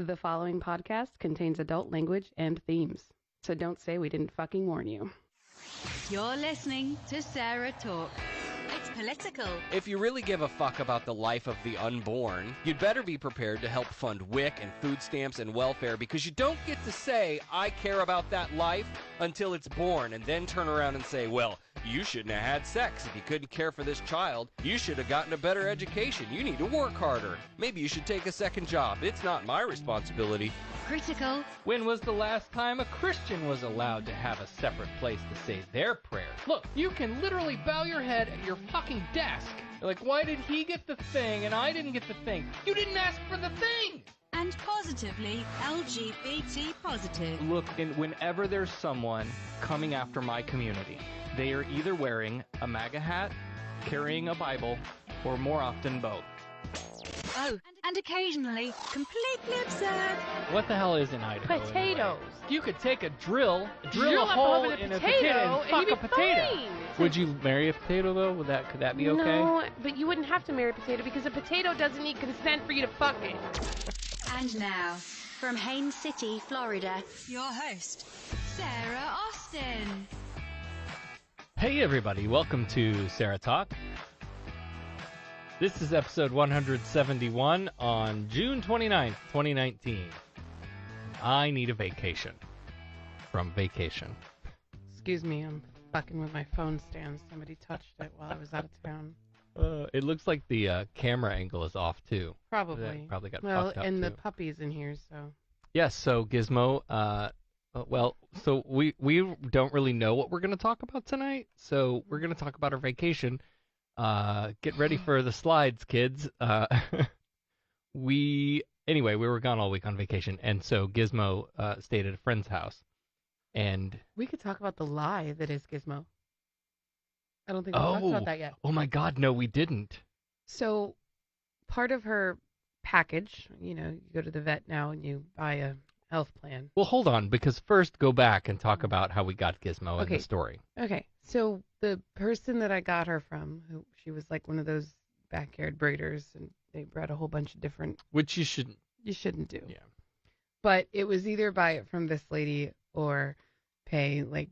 The following podcast contains adult language and themes, so don't say we didn't fucking warn you. You're listening to SarahTalk. It's political. If you really give a fuck about the life of the unborn, you'd better be prepared to help fund WIC and food stamps and welfare, because you don't get to say, I care about that life until it's born, and then turn around and say, well, you shouldn't have had sex if you couldn't care for this child. You should have gotten a better education. You need to work harder. Maybe you should take a second job. It's not my responsibility. Critical. When was the last time a Christian was allowed to have a separate place to say their prayers? Look, you can literally bow your head at your fucking desk. You're like, why did he get the thing and I didn't get the thing? You didn't ask for the thing! And positively LGBT positive. Look, whenever there's someone coming after my community, they are either wearing a MAGA hat, carrying a Bible, or more often both. Oh, and occasionally completely absurd. What the hell is in Idaho? Potatoes. Anyway? You could take a drill a Drill hole up in a a potato and fuck you'd a be potato. fine. Would you marry a potato though? Could that be okay? No, but you wouldn't have to marry a potato because a potato doesn't need consent for you to fuck it. And now, from Haines City, Florida, your host, Sarah Austin. Hey everybody, welcome to SarahTalk. This is episode 171 on June 29th, 2019. I need a vacation. From vacation. Excuse me, I'm fucking with my phone stand. Somebody touched it while I was out of town. It looks like the camera angle is off too. Probably. That probably got well, fucked up and too. the puppy's in here, so. Yes, so Gizmo, so we don't really know what we're going to talk about tonight, so we're going to talk about our vacation. Get ready for the slides, kids. We were gone all week on vacation, and so Gizmo stayed at a friend's house, and We could talk about the lie that is Gizmo. I don't think we talked about that yet. Oh my God, no, we didn't. So, part of her package, you go to the vet now and you buy a health plan. Well, hold on, because first go back and talk about how we got Gizmo in the story. Okay, so the person that I got her from, she was like one of those backyard breeders, and they bred a whole bunch of different. Which you shouldn't. You shouldn't do. Yeah. But it was either buy it from this lady or pay like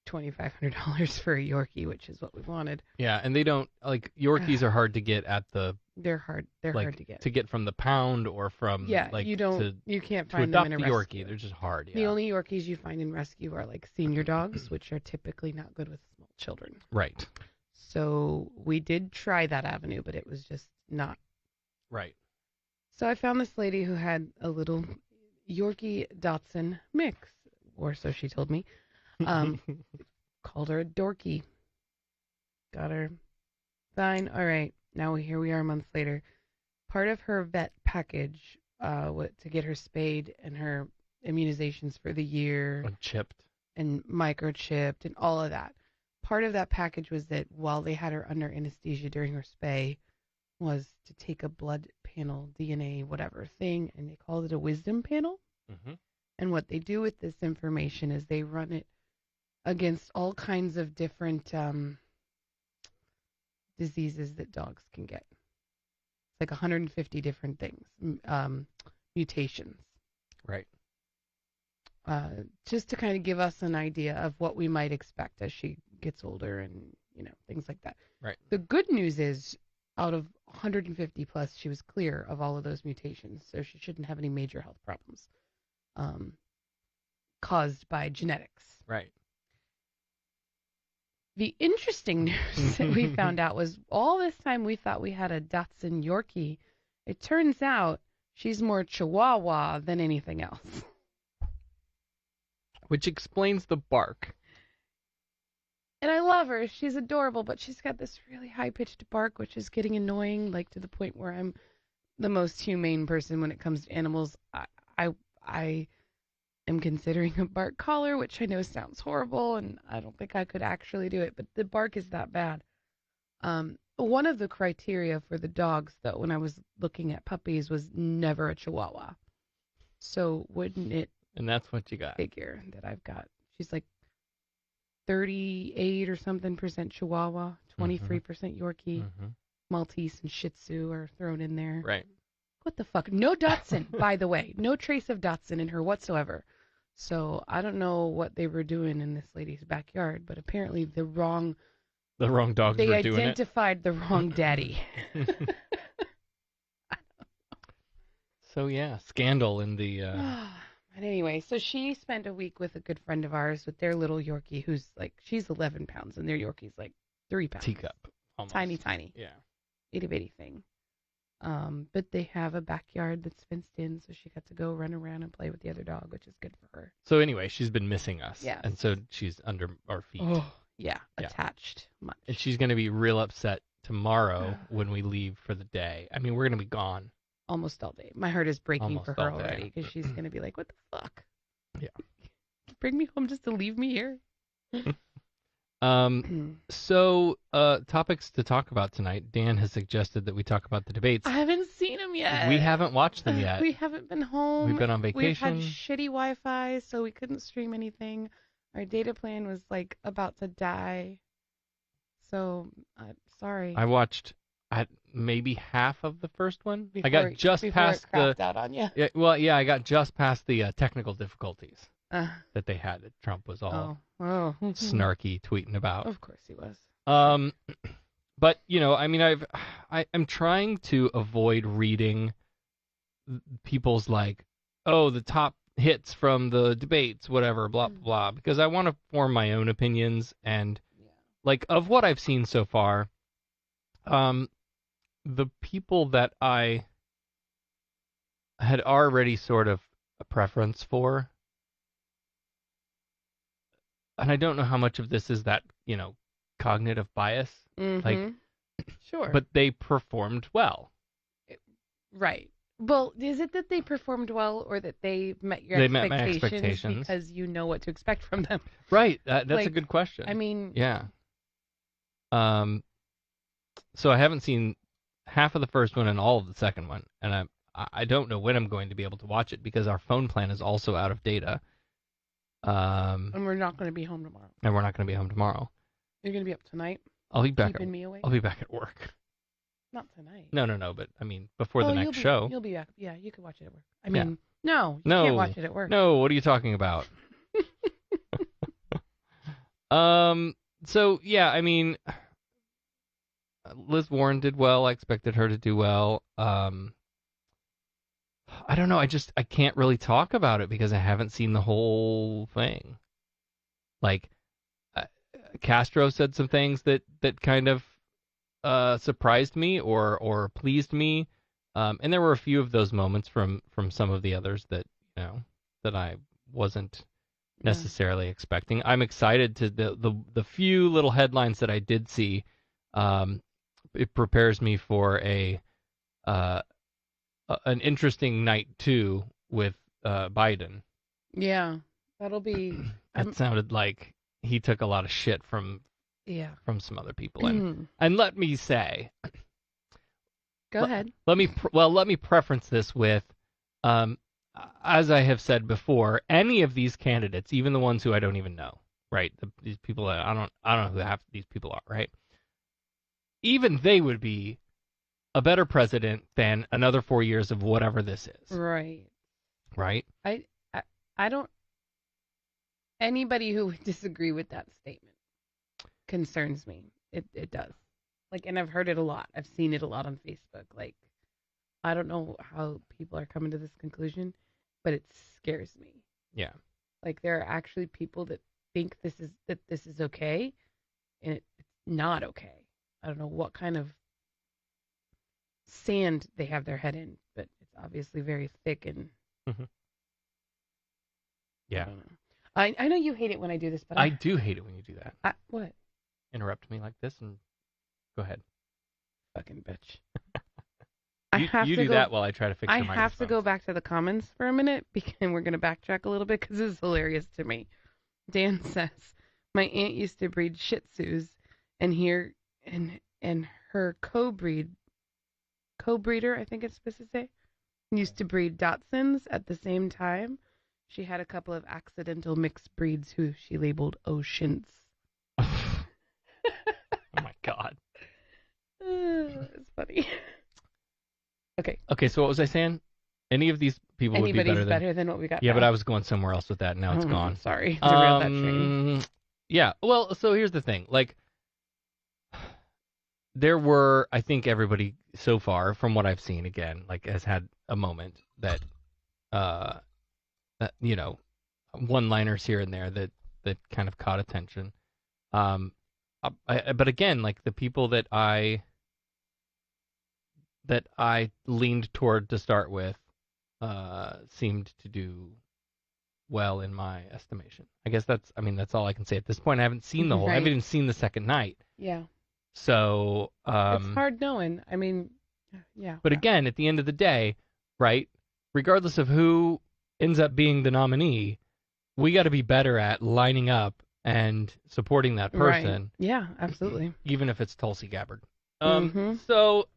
$2,500 for a Yorkie, which is what we wanted. Yeah, and they don't, like, Yorkies are hard to get at the... They're hard to get. To get from the pound or from, Yeah, like, you can't to find them adopt in a the rescue. Yorkie. They're just hard, yeah. The only Yorkies you find in rescue are like senior dogs, which are typically not good with small children. Right. So we did try that avenue, but it was just not. Right. So I found this lady who had a little Yorkie Dachshund mix, or so she told me. Called her a dorky. Got her. Fine. All right. Now here we are months later. Part of her vet package to get her spayed and her immunizations for the year. Chipped. And microchipped and all of that. Part of that package was that while they had her under anesthesia during her spay was to take a blood panel, DNA, whatever thing, and they called it a wisdom panel. Mm-hmm. And what they do with this information is they run it against all kinds of different diseases that dogs can get. It's like 150 different things, mutations. Right. Just to kind of give us an idea of what we might expect as she gets older and, things like that. Right. The good news is out of 150 plus, she was clear of all of those mutations, so she shouldn't have any major health problems caused by genetics. Right. The interesting news that we found out was all this time we thought we had a Dachshund Yorkie. It turns out she's more Chihuahua than anything else. Which explains the bark. And I love her. She's adorable, but she's got this really high-pitched bark, which is getting annoying, like to the point where I'm the most humane person when it comes to animals. I am considering a bark collar, which I know sounds horrible, and I don't think I could actually do it, but the bark is that bad. One of the criteria for the dogs, though, when I was looking at puppies, was never a Chihuahua. So wouldn't it And that's what you got. figure that I've got? She's like 38 or something % Chihuahua, 23% Yorkie, Mm-hmm. Maltese and Shih Tzu are thrown in there. Right. what the fuck? No Dotson, by the way. No trace of Dotson in her whatsoever. So I don't know what they were doing in this lady's backyard, but apparently the wrong dogs they were doing it. identified the wrong daddy. So yeah, scandal in the. But anyway, so she spent a week with a good friend of ours with their little Yorkie, who's like, she's 11 pounds, and their Yorkie's like 3 pounds. Teacup. Almost. Tiny. Yeah. Itty bitty thing. But they have a backyard that's fenced in, so she got to go run around and play with the other dog, which is good for her. So anyway, she's been missing us. Yes. And so she's under our feet. Oh, yeah, attached much. And she's going to be real upset tomorrow when we leave for the day. I mean, we're going to be gone. Almost all day. My heart is breaking Almost for her all day. already because she's going to be like, what the fuck? Yeah. Bring me home just to leave me here. So topics to talk about tonight. Dan has suggested that we talk about the debates. I haven't seen them yet. We haven't watched them yet. We haven't been home. We've been on We've vacation. had shitty Wi-Fi, so we couldn't stream anything. Our data plan was like about to die. So, sorry. I watched maybe half of the first one. I Before got just past it crapped out on you. Yeah, I got just past the technical difficulties that they had. That Trump was all snarky tweeting about. Of course he was. But I mean, I'm trying to avoid reading people's like, oh, the top hits from the debates, whatever, blah blah blah, because I want to form my own opinions and like of what I've seen so far. The people that I had already sort of a preference for, and I don't know how much of this is that, cognitive bias. Mm-hmm. Like, sure. But they performed well. Right. Well, is it that they performed well or that they met your Met my expectations because you know what to expect from them? Right. That's like, a good question. I mean... Yeah. So I haven't seen half of the first one and all of the second one, and I don't know when I'm going to be able to watch it because our phone plan is also out of data. And we're not going to be home tomorrow. And we're not going to be home tomorrow. You're going to be up tonight? I'll be back. Keeping me awake? I'll be back at work. Not tonight. No, but I mean before the next show. You'll be back. Yeah, you can watch it at work. I mean, no, you can't watch it at work. No, what are you talking about? So yeah, I mean, Liz Warren did well. I expected her to do well. I don't know. I can't really talk about it because I haven't seen the whole thing. Like, Castro said some things that kind of surprised me or pleased me, and there were a few of those moments from some of the others that that I wasn't necessarily expecting. I'm excited to the few little headlines that I did see. It prepares me for an interesting night too with Biden. Yeah, that'll be. It sounded like he took a lot of shit from some other people, and let me say, go ahead. Let me preference this with, as I have said before, any of these candidates, even the ones who I don't even know, right? These people that I don't know who half these people are, right? Even they would be a better president than another 4 years of whatever this is. Right. Right? I don't. Anybody who would disagree with that statement concerns me. It does. Like, and I've heard it a lot. I've seen it a lot on Facebook. Like, I don't know how people are coming to this conclusion, but it scares me. Yeah. Like, there are actually people that think this is okay, and it's not okay. I don't know what kind of sand they have their head in, but it's obviously very thick and. Mm-hmm. Yeah. I know you hate it when I do this, but I do hate it when you do that. What? Interrupt me like this and go ahead. Fucking bitch. You do that while I try to fix your I have to go back to the comments for a minute, and we're going to backtrack a little bit because this is hilarious to me. Dan says, my aunt used to breed Shih Tzus, and her co-breeder, I think it's supposed to say, used to breed Dachshunds at the same time. She had a couple of accidental mixed breeds who she labeled Oceans. Oh my God. It's funny. Okay, so what was I saying? Any of these people would be Anybody's better than what we got. Yeah, now. but I was going somewhere else with that. Now it's gone. Sorry, derailed that train. Yeah, well, so here's the thing. Like, there were, I think everybody so far, from what I've seen, again, like, has had a moment that, you know, one-liners here and there that kind of caught attention. But again, like, the people that I leaned toward to start with seemed to do well in my estimation. I guess that's all I can say at this point. I haven't seen the whole. I haven't even seen the second night. Yeah. So it's hard knowing. I mean, yeah. But again, at the end of the day, right? Regardless of who ends up being the nominee, we got to be better at lining up and supporting that person. Right. Yeah, absolutely. Even if it's Tulsi Gabbard. Mm-hmm. So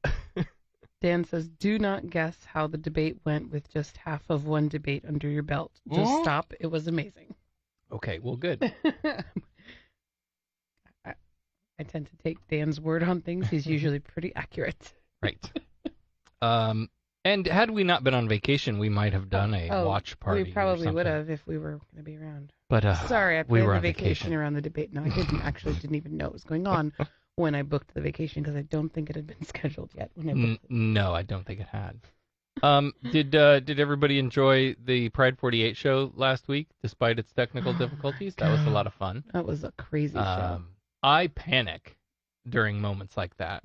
Dan says, do not guess how the debate went with just half of one debate under your belt. Just stop. It was amazing. Okay, well, good. I tend to take Dan's word on things. He's usually pretty accurate. Right. And had we not been on vacation, we might have done a watch party. We probably would have if we were going to be around. But sorry, I planned we were the on vacation around the debate. No, I didn't even know what was going on when I booked the vacation because I don't think it had been scheduled yet. When I booked it. No, I don't think it had. Did everybody enjoy the Pride 48 show last week, despite its technical difficulties? That was a lot of fun. That was a crazy show. I panic during moments like that.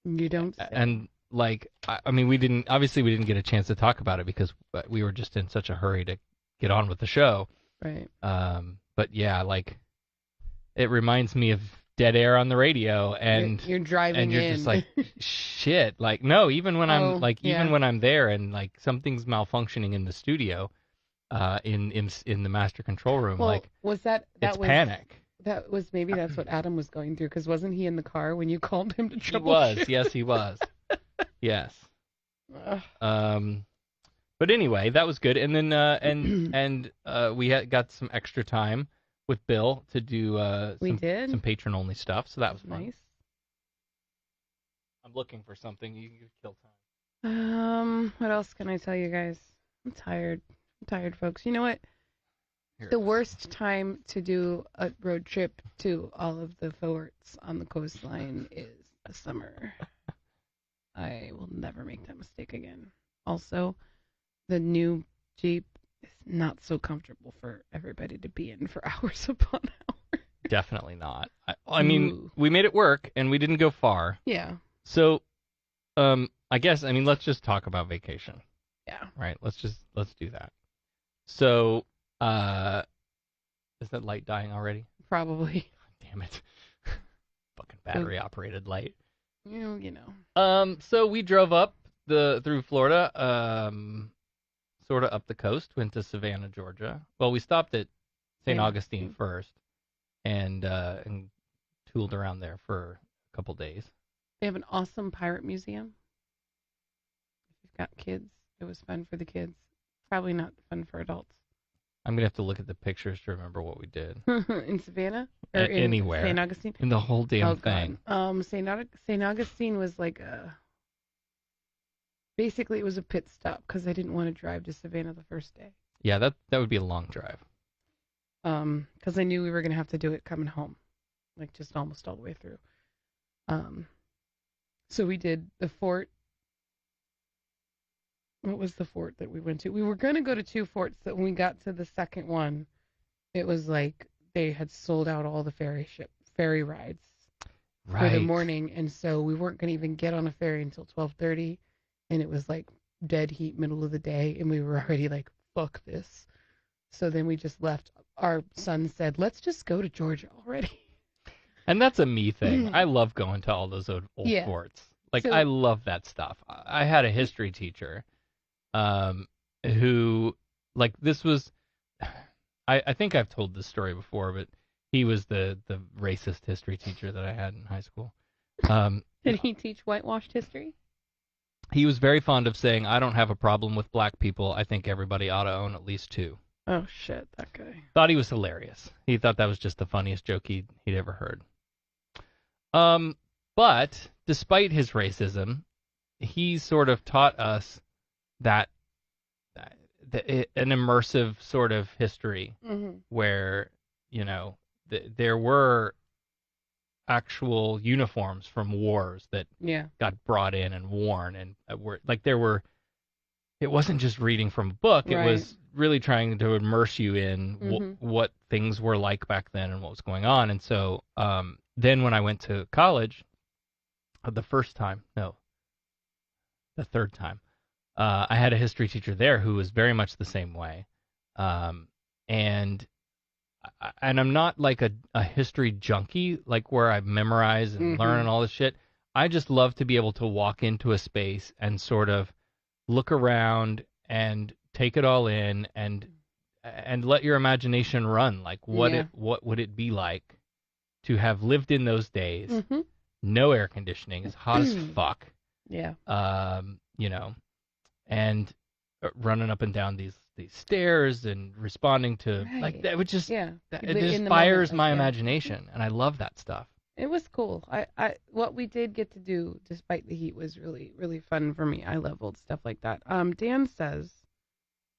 You don't say. And like, I mean, we didn't get a chance to talk about it because we were just in such a hurry to get on with the show. Right. But yeah, like, it reminds me of dead air on the radio, and you're driving and you're in. just like, shit. Like, no, even when even when I'm there and like something's malfunctioning in the studio, in the master control room, well, like, was that it's was panic. Maybe that's what Adam was going through, because wasn't he in the car when you called him to troubleshoot? He was. Yes, he was. Yes. But anyway, that was good. And then we got some extra time with Bill to do some patron only stuff, so that was fun. Nice. I'm looking for something. You can kill time. What else can I tell you guys? I'm tired, folks. You know what? The worst time to do a road trip to all of the forts on the coastline is the summer. I will never make that mistake again. Also, the new Jeep is not so comfortable for everybody to be in for hours upon hours. Definitely not. I mean, we made it work, and we didn't go far. Yeah. So, I guess, let's just talk about vacation. Yeah. Right? Let's do that. So, is that light dying already? Probably. Damn it. Fucking battery-operated light. You know. So we drove up through Florida, sort of up the coast, went to Savannah, Georgia. Well, we stopped at St. Augustine first, and tooled around there for a couple days. They have an awesome pirate museum. If you've got kids, it was fun for the kids. Probably not fun for adults. I'm going to have to look at the pictures to remember what we did. In Savannah? Or anywhere. St. Augustine? In the whole damn thing. St. Augustine was like basically it was a pit stop because I didn't want to drive to Savannah the first day. Yeah, that would be a long drive. Because I knew we were going to have to do it coming home. Like just almost all the way through. So we did the fort. What was the fort that we went to? We were going to go to two forts, that when we got to the second one, it was like they had sold out all the ferry rides for the morning, and so we weren't going to even get on a ferry until 12:30, and it was like dead heat, middle of the day, and we were already like, fuck this. So then we just left. Our son said, let's just go to Georgia already. And that's a me thing. I love going to all those old forts. Like, I love that stuff. I had a history teacher who, like, this was, I think I've told this story before, but he was the racist history teacher that I had in high school. Did he teach whitewashed history? He was very fond of saying, I don't have a problem with black people. I think everybody ought to own at least two. Oh, shit, that guy. Thought he was hilarious. He thought that was just the funniest joke he'd ever heard. But despite his racism, he sort of taught us that an immersive sort of history where, you know, there were actual uniforms from wars that got brought in and worn, and were like it wasn't just reading from a book. It was really trying to immerse you in what things were like back then and what was going on. And so then when I went to college, the third time, I had a history teacher there who was very much the same way. And I'm not like a history junkie, like where I memorize and learn and all this shit. I just love to be able to walk into a space and sort of look around and take it all in and let your imagination run. Like what would it be like to have lived in those days? No air conditioning, it's hot as fuck. Yeah. You know, and running up and down these stairs and responding to like that would just it inspires my imagination, and I love that stuff. It was cool. I what we did get to do despite the heat was really, really fun for me. I love old stuff like that. Dan says,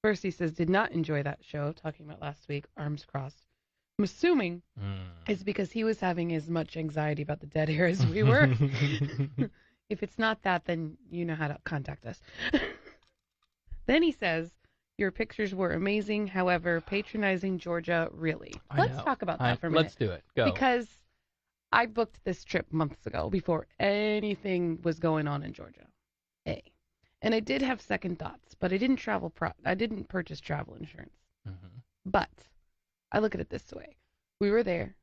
first he says, did not enjoy that show, talking about last week, arms crossed. I'm assuming it's because he was having as much anxiety about the dead air as we were. If it's not that, then you know how to contact us. Then he says, your pictures were amazing. However, patronizing Georgia, really. Let's talk about that for a minute. Let's do it. Go. Because I booked this trip months ago before anything was going on in Georgia. And I did have second thoughts, but I didn't I didn't purchase travel insurance. But I look at it this way. We were there.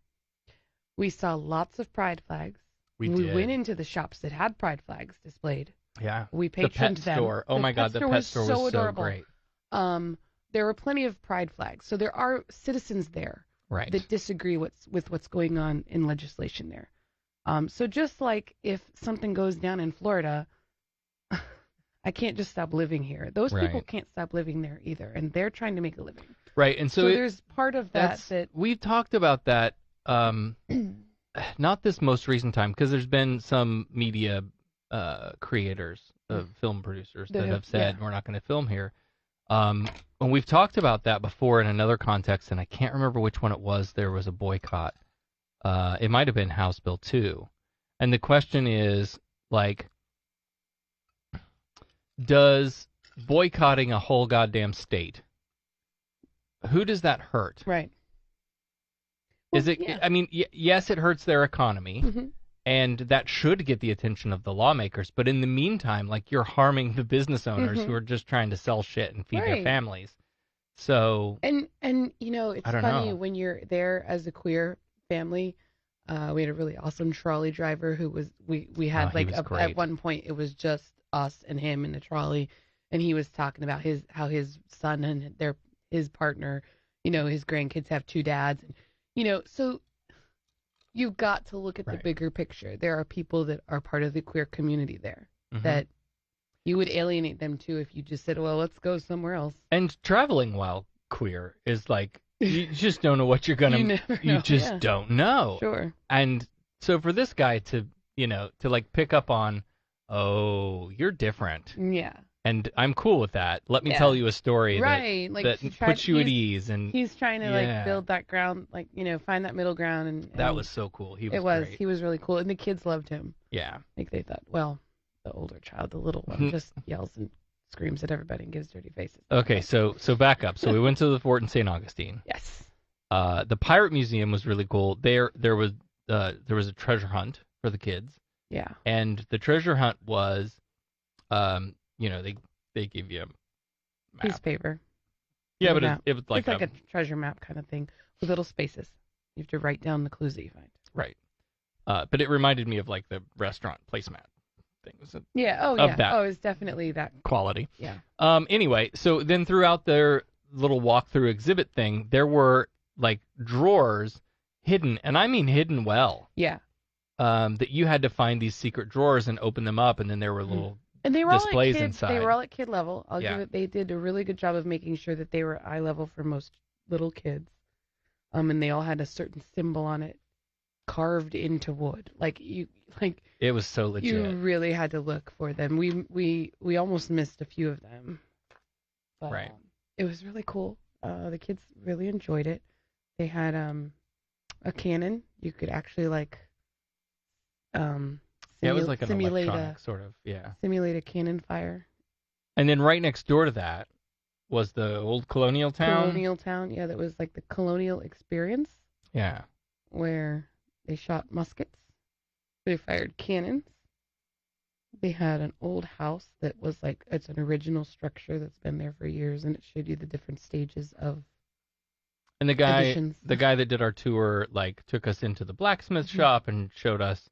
We saw lots of pride flags. We went into the shops that had pride flags displayed. Yeah. We patroned the pet store. Oh my God, the pet store was so great. There were plenty of pride flags. So there are citizens there that disagree with what's going on in legislation there. So just like if something goes down in Florida, I can't just stop living here. Those people can't stop living there either, and they're trying to make a living. Right, and so there's part of that we've talked about that. Not this most recent time, because there's been some media creators, film producers that have said we're not going to film here. And we've talked about that before in another context, and I can't remember which one it was. There was a boycott. It might have been House Bill 2. And the question is, like, does boycotting a whole goddamn state, who does that hurt? Right. Is it? I mean, yes, it hurts their economy, and that should get the attention of the lawmakers. But in the meantime, like, you're harming the business owners who are just trying to sell shit and feed their families. So and you know, it's funny when you're there as a queer family. We had a really awesome trolley driver who was we had at one point it was just us and him in the trolley, and he was talking about how his son and his partner, you know, his grandkids have two dads. And, you know, so you've got to look at the bigger picture. There are people that are part of the queer community there that you would alienate them too if you just said, well, let's go somewhere else. And traveling while queer is like, you just don't know what you're going to, you just don't know. Sure. And so for this guy to, you know, to like pick up on, oh, you're different. Yeah. And I'm cool with that. Let me tell you a story that puts you at ease. And he's trying to like build that ground, like, you know, find that middle ground. And that was so cool. He was great. He was really cool. And the kids loved him. Yeah. Like they thought, well, the older child, the little one, just yells and screams at everybody and gives dirty faces. Okay, so back up. So we went to the fort in St. Augustine. Yes. The Pirate Museum was really cool. There was a treasure hunt for the kids. Yeah. And the treasure hunt was, you know, they give you a map. Piece of paper. Yeah, but it was like it's like a treasure map kind of thing with little spaces. You have to write down the clues that you find. Right. But it reminded me of like the restaurant placemat things. Yeah. Oh, yeah. Oh, it's definitely that quality. Yeah. Anyway, so then throughout their little walkthrough exhibit thing, there were like drawers hidden, and I mean hidden well. Yeah. That you had to find these secret drawers and open them up, and then there were little and they were displays all at inside. They were all at kid level. I'll give it. They did a really good job of making sure that they were eye level for most little kids. And they all had a certain symbol on it. carved into wood. It was so legit. You really had to look for them. We almost missed a few of them, but Right. It was really cool. The kids really enjoyed it. They had a cannon. You could actually It was like an simulate electronic sort of, yeah. simulate a cannon fire. And then right next door to that was the old colonial town. Colonial town, yeah, that was like the colonial experience. Yeah. Where they shot muskets. They fired cannons. They had an old house that was it's an original structure that's been there for years, and it showed you the different stages of And the guy additions. that did our tour took us into the blacksmith shop and showed us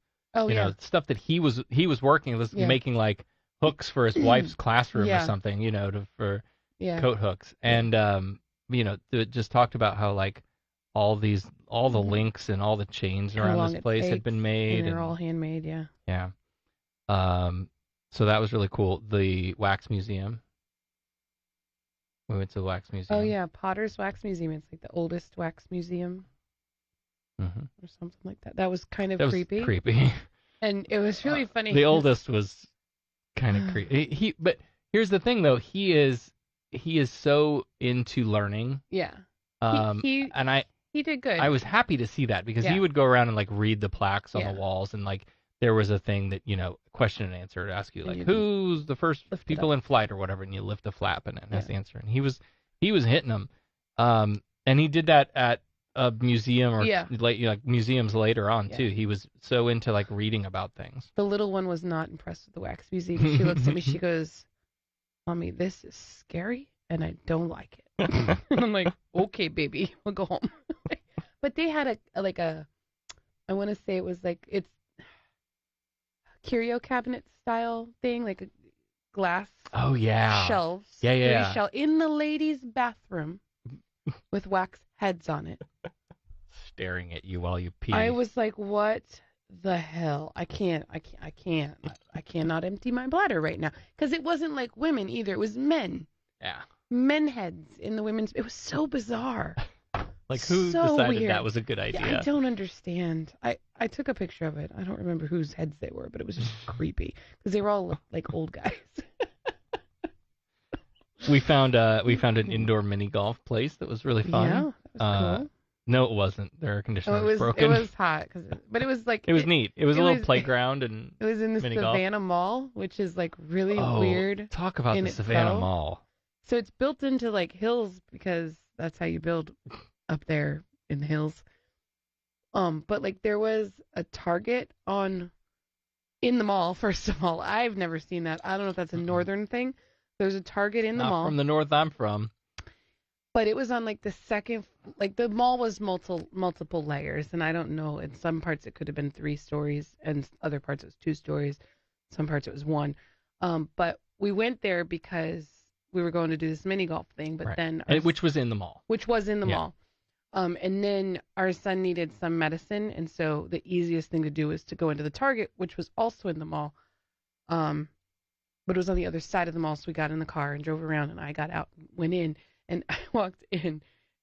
stuff that he was working with, making hooks for his wife's classroom or something, for coat hooks. And it just talked about how all the links and all the chains around this place had been made. And they're all handmade, yeah. Yeah. So that was really cool. The wax museum. We went to the wax museum. Oh yeah, Potter's Wax Museum. It's the oldest wax museum. Mm-hmm. Or something like that. That was kind of creepy. Was creepy. And it was really funny. The oldest was kind of creepy. But here's the thing, though. He is so into learning. Yeah. He did good. I was happy to see that because he would go around and read the plaques on the walls, and there was a thing that question and answer to ask you who's the first people in flight or whatever, and you lift the flap and it has the answer. And he was hitting them. And he did that at a museum or museums later on too. He was so into reading about things. The little one was not impressed with the wax museum. She looks at me. She goes, "Mommy, this is scary, and I don't like it." And I'm like, "Okay, baby, we'll go home." But they had a I want to say it was it's curio cabinet style thing, a glass. Oh yeah. Shelves. Yeah. In the ladies' bathroom with wax heads on it. Staring at you while you pee. I was like, what the hell? I cannot empty my bladder right now. Because it wasn't like women either. It was men. Yeah. Men heads in the women's. It was so bizarre. Who decided weird. That was a good idea? Yeah, I don't understand. I took a picture of it. I don't remember whose heads they were, but it was just creepy. Because they were all old guys. We found an indoor mini golf place that was really fun. Yeah, that was cool. No, it wasn't. Their air conditioner was broken. It was hot, but it was it was neat. It was a little playground and it was in the Savannah Mall, which is really weird. Talk about the Savannah Mall. So it's built into hills because that's how you build up there in the hills. But there was a Target in the mall. First of all, I've never seen that. I don't know if that's a northern thing. There's a Target in the mall. Not from the north I'm from. But it was on the second, the mall was multiple layers, and I don't know. In some parts it could have been 3 stories, and other parts it was 2 stories. Some parts it was 1. But we went there because we were going to do this mini golf thing. But then which was in the mall. Which was in the mall. And then our son needed some medicine, and so the easiest thing to do was to go into the Target, which was also in the mall. But it was on the other side of the mall, so we got in the car and drove around, and I got out and went in. And I walked in,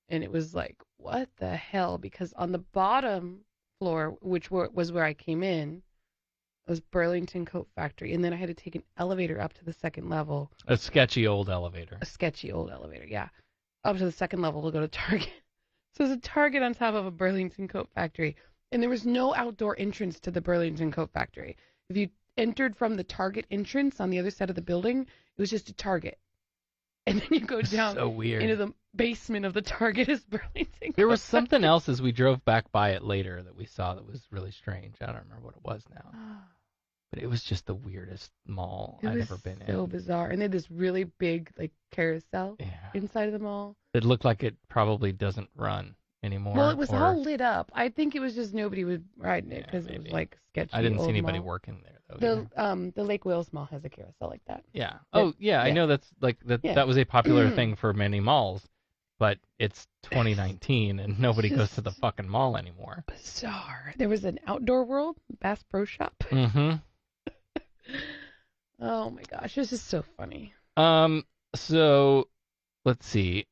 and it was what the hell? Because on the bottom floor, which was where I came in, was Burlington Coat Factory. And then I had to take an elevator up to the second level. A sketchy old elevator, yeah. Up to the second level to go to Target. So there's a Target on top of a Burlington Coat Factory. And there was no outdoor entrance to the Burlington Coat Factory. If you entered from the Target entrance on the other side of the building, it was just a Target. And then you go down into the basement of the Target is Burlington. There was something else as we drove back by it later that we saw that was really strange. I don't remember what it was now. But it was just the weirdest mall I'd ever been in. So bizarre. And they had this really big carousel inside of the mall. It looked like it probably doesn't run anymore. Well, it was all lit up. I think it was just nobody was riding it because it was sketchy. I didn't see anybody mall. working there though. The Lake Wales Mall has a carousel like that. Yeah. I know that's that was a popular thing for many malls, but it's 2019 and nobody goes to the fucking mall anymore. Bizarre. There was an Outdoor World, Bass Pro Shop. Mm-hmm. Oh my gosh, this is so funny. So let's see.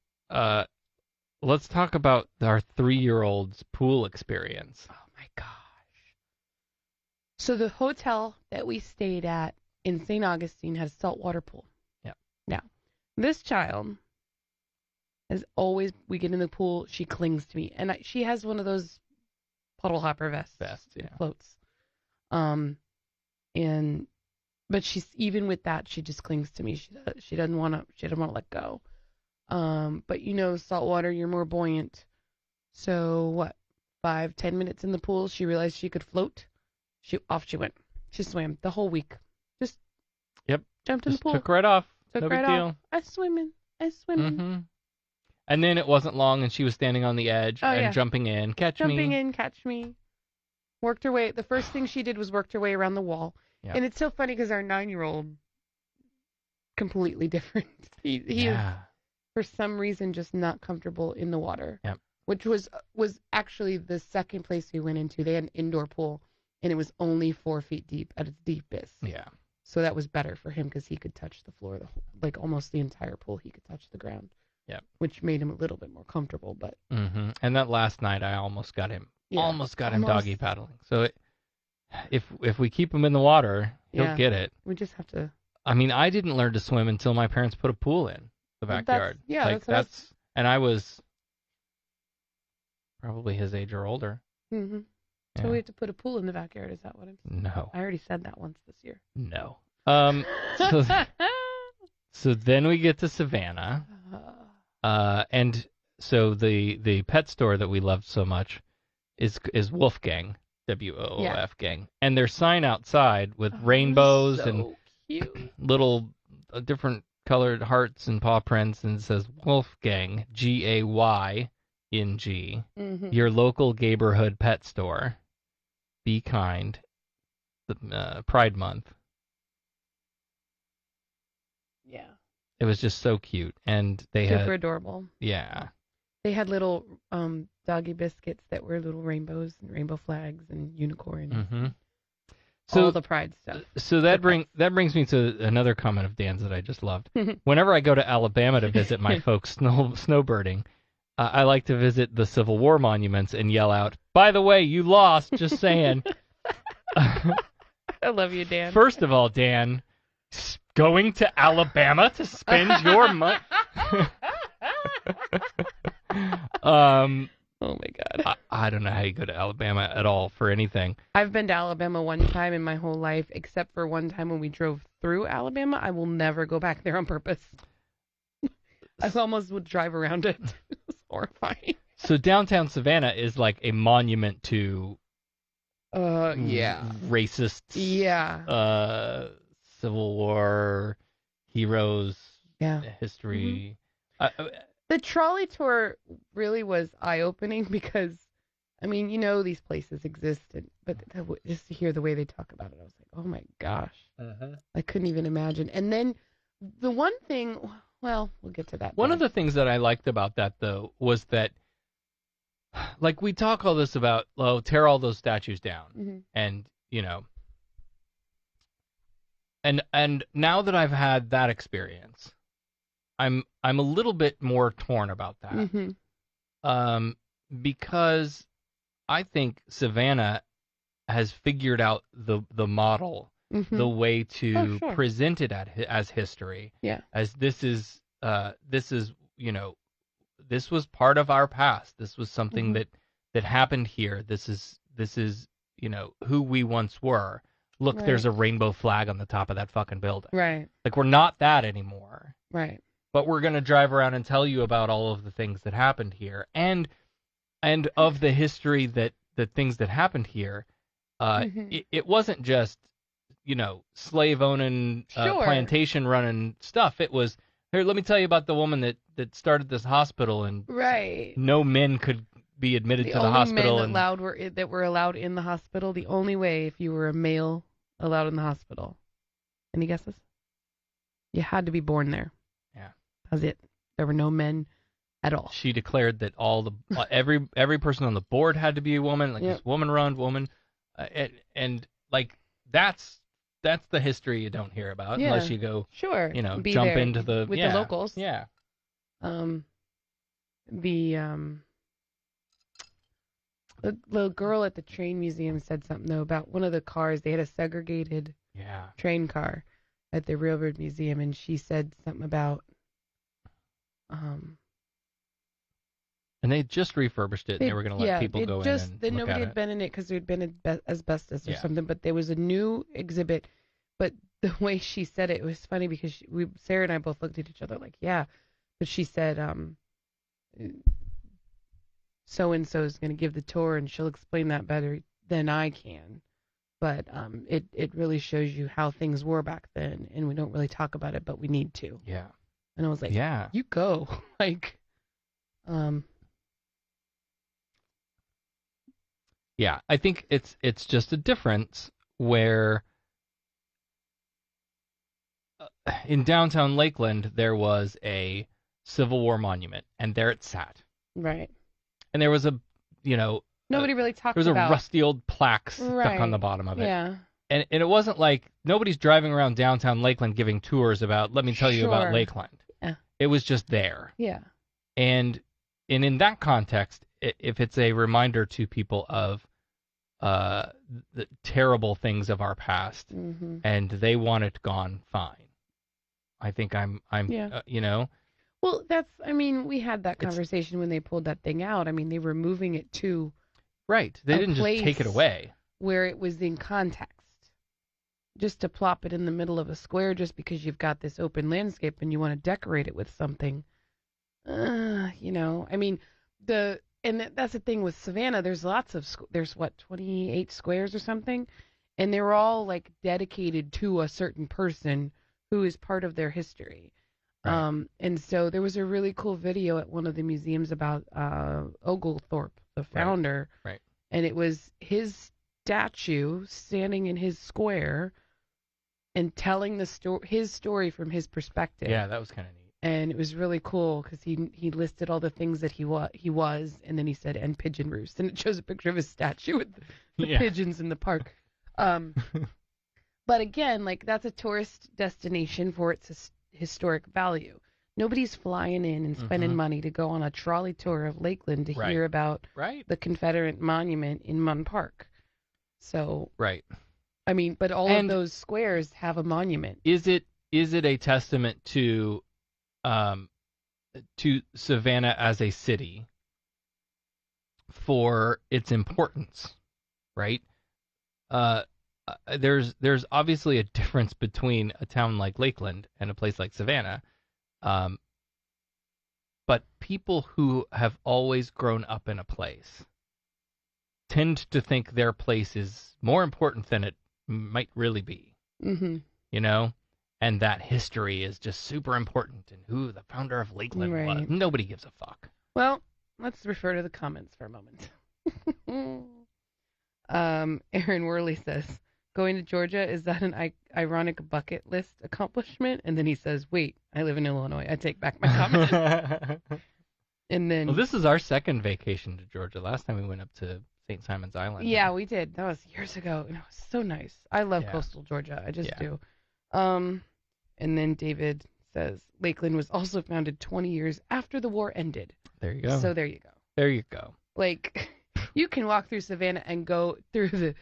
Let's talk about our 3-year-old's pool experience. Oh my God. So the hotel that we stayed at in St. Augustine had a saltwater pool. Yep. Now, this child has always, we get in the pool, she clings to me. And she has one of those puddle hopper vests. Yeah. Floats. But she's, even with that, she just clings to me. She doesn't want to let go. But saltwater, you're more buoyant. So what, 5-10 minutes in the pool, she realized she could float. Off she went. She swam the whole week. Just jumped in the pool. Took right off. Took no right big deal. off. I swimming. Mm-hmm. And then it wasn't long, and she was standing on the edge jumping in. Jumping in, catch me. Worked her way. The first thing she did was worked her way around the wall. Yep. And it's so funny because our 9-year-old, completely different. He is, for some reason, just not comfortable in the water. Yep. Which was actually the second place we went into. They had an indoor pool, and it was only 4 feet deep at its deepest. Yeah. So that was better for him because he could touch the floor, almost the entire pool. He could touch the ground. Yep. Which made him a little bit more comfortable, but. Mm-hmm. And that last night, I almost got him. Him doggy paddling. So if we keep him in the water, he'll get it. We just have to. I mean, I didn't learn to swim until my parents put a pool in the backyard. And I was probably his age or older. Mm-hmm. Yeah. So we have to put a pool in the backyard. Is that what I'm saying? No. I already said that once this year. No. So then we get to Savannah. And so the pet store that we loved so much is Wolfgang, WOOF gang. And their sign outside with rainbows and cute. Little different colored hearts and paw prints, and it says Wolfgang, GAYNG, your local neighborhood pet store. Be kind. The Pride Month. Yeah. It was just so cute, and they super adorable. Yeah. They had little doggy biscuits that were little rainbows and rainbow flags and unicorns. Mm-hmm. All the Pride stuff. So that brings me to another comment of Dan's that I just loved. Whenever I go to Alabama to visit my folks snowbirding, I like to visit the Civil War monuments and yell out, "By the way, you lost, just saying." I love you, Dan. First of all, Dan, going to Alabama to spend your money. Oh my God. I don't know how you go to Alabama at all for anything. I've been to Alabama one time in my whole life, except for one time when we drove through Alabama. I will never go back there on purpose. I almost would drive around it. It was horrifying. So downtown Savannah is like a monument to racists. Yeah. Civil War heroes. Yeah. History. Mm-hmm. The trolley tour really was eye-opening because, I mean, these places exist, but just to hear the way they talk about it, I was like, oh my gosh. I couldn't even imagine. And then the one thing, well, we'll get to that. One of the things that I liked about that, though, was that, like, we talk all this about, tear all those statues down. And, and now that I've had that experience, I'm a little bit more torn about that. Because I think Savannah has figured out the model, the way to present it as history. Yeah. As this is this was part of our past. This was something that happened here. This is who we once were. Look, there's a rainbow flag on the top of that fucking building. Right. Like, we're not that anymore. Right. But we're going to drive around and tell you about all of the things that happened here, and of the history the things that happened here. It wasn't just, slave owning, plantation running stuff. It was, here, let me tell you about the woman that started this hospital, and no men could be admitted to the hospital. The only men that were allowed in the hospital, the only way if you were a male allowed in the hospital. Any guesses? You had to be born there. Yeah. That was it. There were no men at all. She declared that every person on the board had to be a woman, like this woman-run woman, and like that's the history you don't hear about unless you go jump into the locals. The little girl at the train museum said something, though, about one of the cars. They had a segregated train car at the Railroad Museum, and she said something about... And they just refurbished it, and they were going to let people go in and look nobody at had it. been in it because there had been asbestos or something, but there was a new exhibit. But the way she said it was funny because Sarah and I both looked at each other like, yeah. But she said, so-and-so is going to give the tour, and she'll explain that better than I can. But it really shows you how things were back then, and we don't really talk about it, but we need to. Yeah. And I was like, you go. Yeah, I think it's just a difference where in downtown Lakeland there was a Civil War monument, and there it sat. Right. And there was nobody really talked about. There was a rusty old plaque stuck on the bottom of it. Yeah. And it wasn't like nobody's driving around downtown Lakeland giving tours about, let me tell you about Lakeland. Yeah. It was just there. Yeah. And in that context, if it's a reminder to people of the terrible things of our past, and they want it gone, fine. I think I'm Well, we had that conversation when they pulled that thing out. I mean, they were moving it to right. They didn't just take it away where it was in context. Just to plop it in the middle of a square just because you've got this open landscape and you want to decorate it with something. That's the thing with Savannah. There's lots of, 28 squares or something? And they're all like dedicated to a certain person who is part of their history. Right. And so there was a really cool video at one of the museums about Oglethorpe, the founder. Right. And it was his statue standing in his square and telling his story from his perspective. Yeah, that was kind of neat. And it was really cool because he listed all the things that he was, and then he said, and pigeon roost, and it shows a picture of his statue with the pigeons in the park. But again, that's a tourist destination for its historic value. Nobody's flying in and spending money to go on a trolley tour of Lakeland to hear about the Confederate monument in Munn Park. So, but all of those squares have a monument. Is it a testament to Savannah as a city for its importance, right? There's obviously a difference between a town like Lakeland and a place like Savannah, but people who have always grown up in a place tend to think their place is more important than it might really be. And that history is just super important, and who the founder of Lakeland was. Nobody gives a fuck. Well, let's refer to the comments for a moment. Aaron Worley says, going to Georgia, is that an ironic bucket list accomplishment? And then he says, wait, I live in Illinois. I take back my comment. And then... Well, this is our second vacation to Georgia. Last time we went up to St. Simon's Island. Yeah, we did. That was years ago, and it was so nice. I love coastal Georgia. I just do. And then David says, Lakeland was also founded 20 years after the war ended. There you go. So there you go. There you go. You can walk through Savannah and go through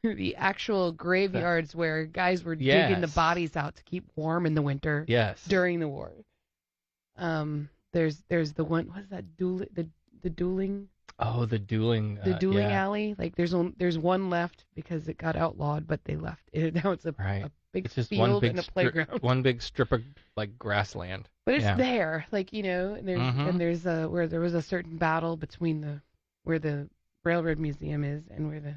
the actual graveyards where guys were digging the bodies out to keep warm in the winter. Yes. During the war. There's the one, what's that, the dueling? Oh, the dueling. The dueling alley. There's one left because it got outlawed, but they left it. Now it's a big field and a playground. One big strip of grassland. But it's there, and there's where there was a certain battle between where the Railroad Museum is and where the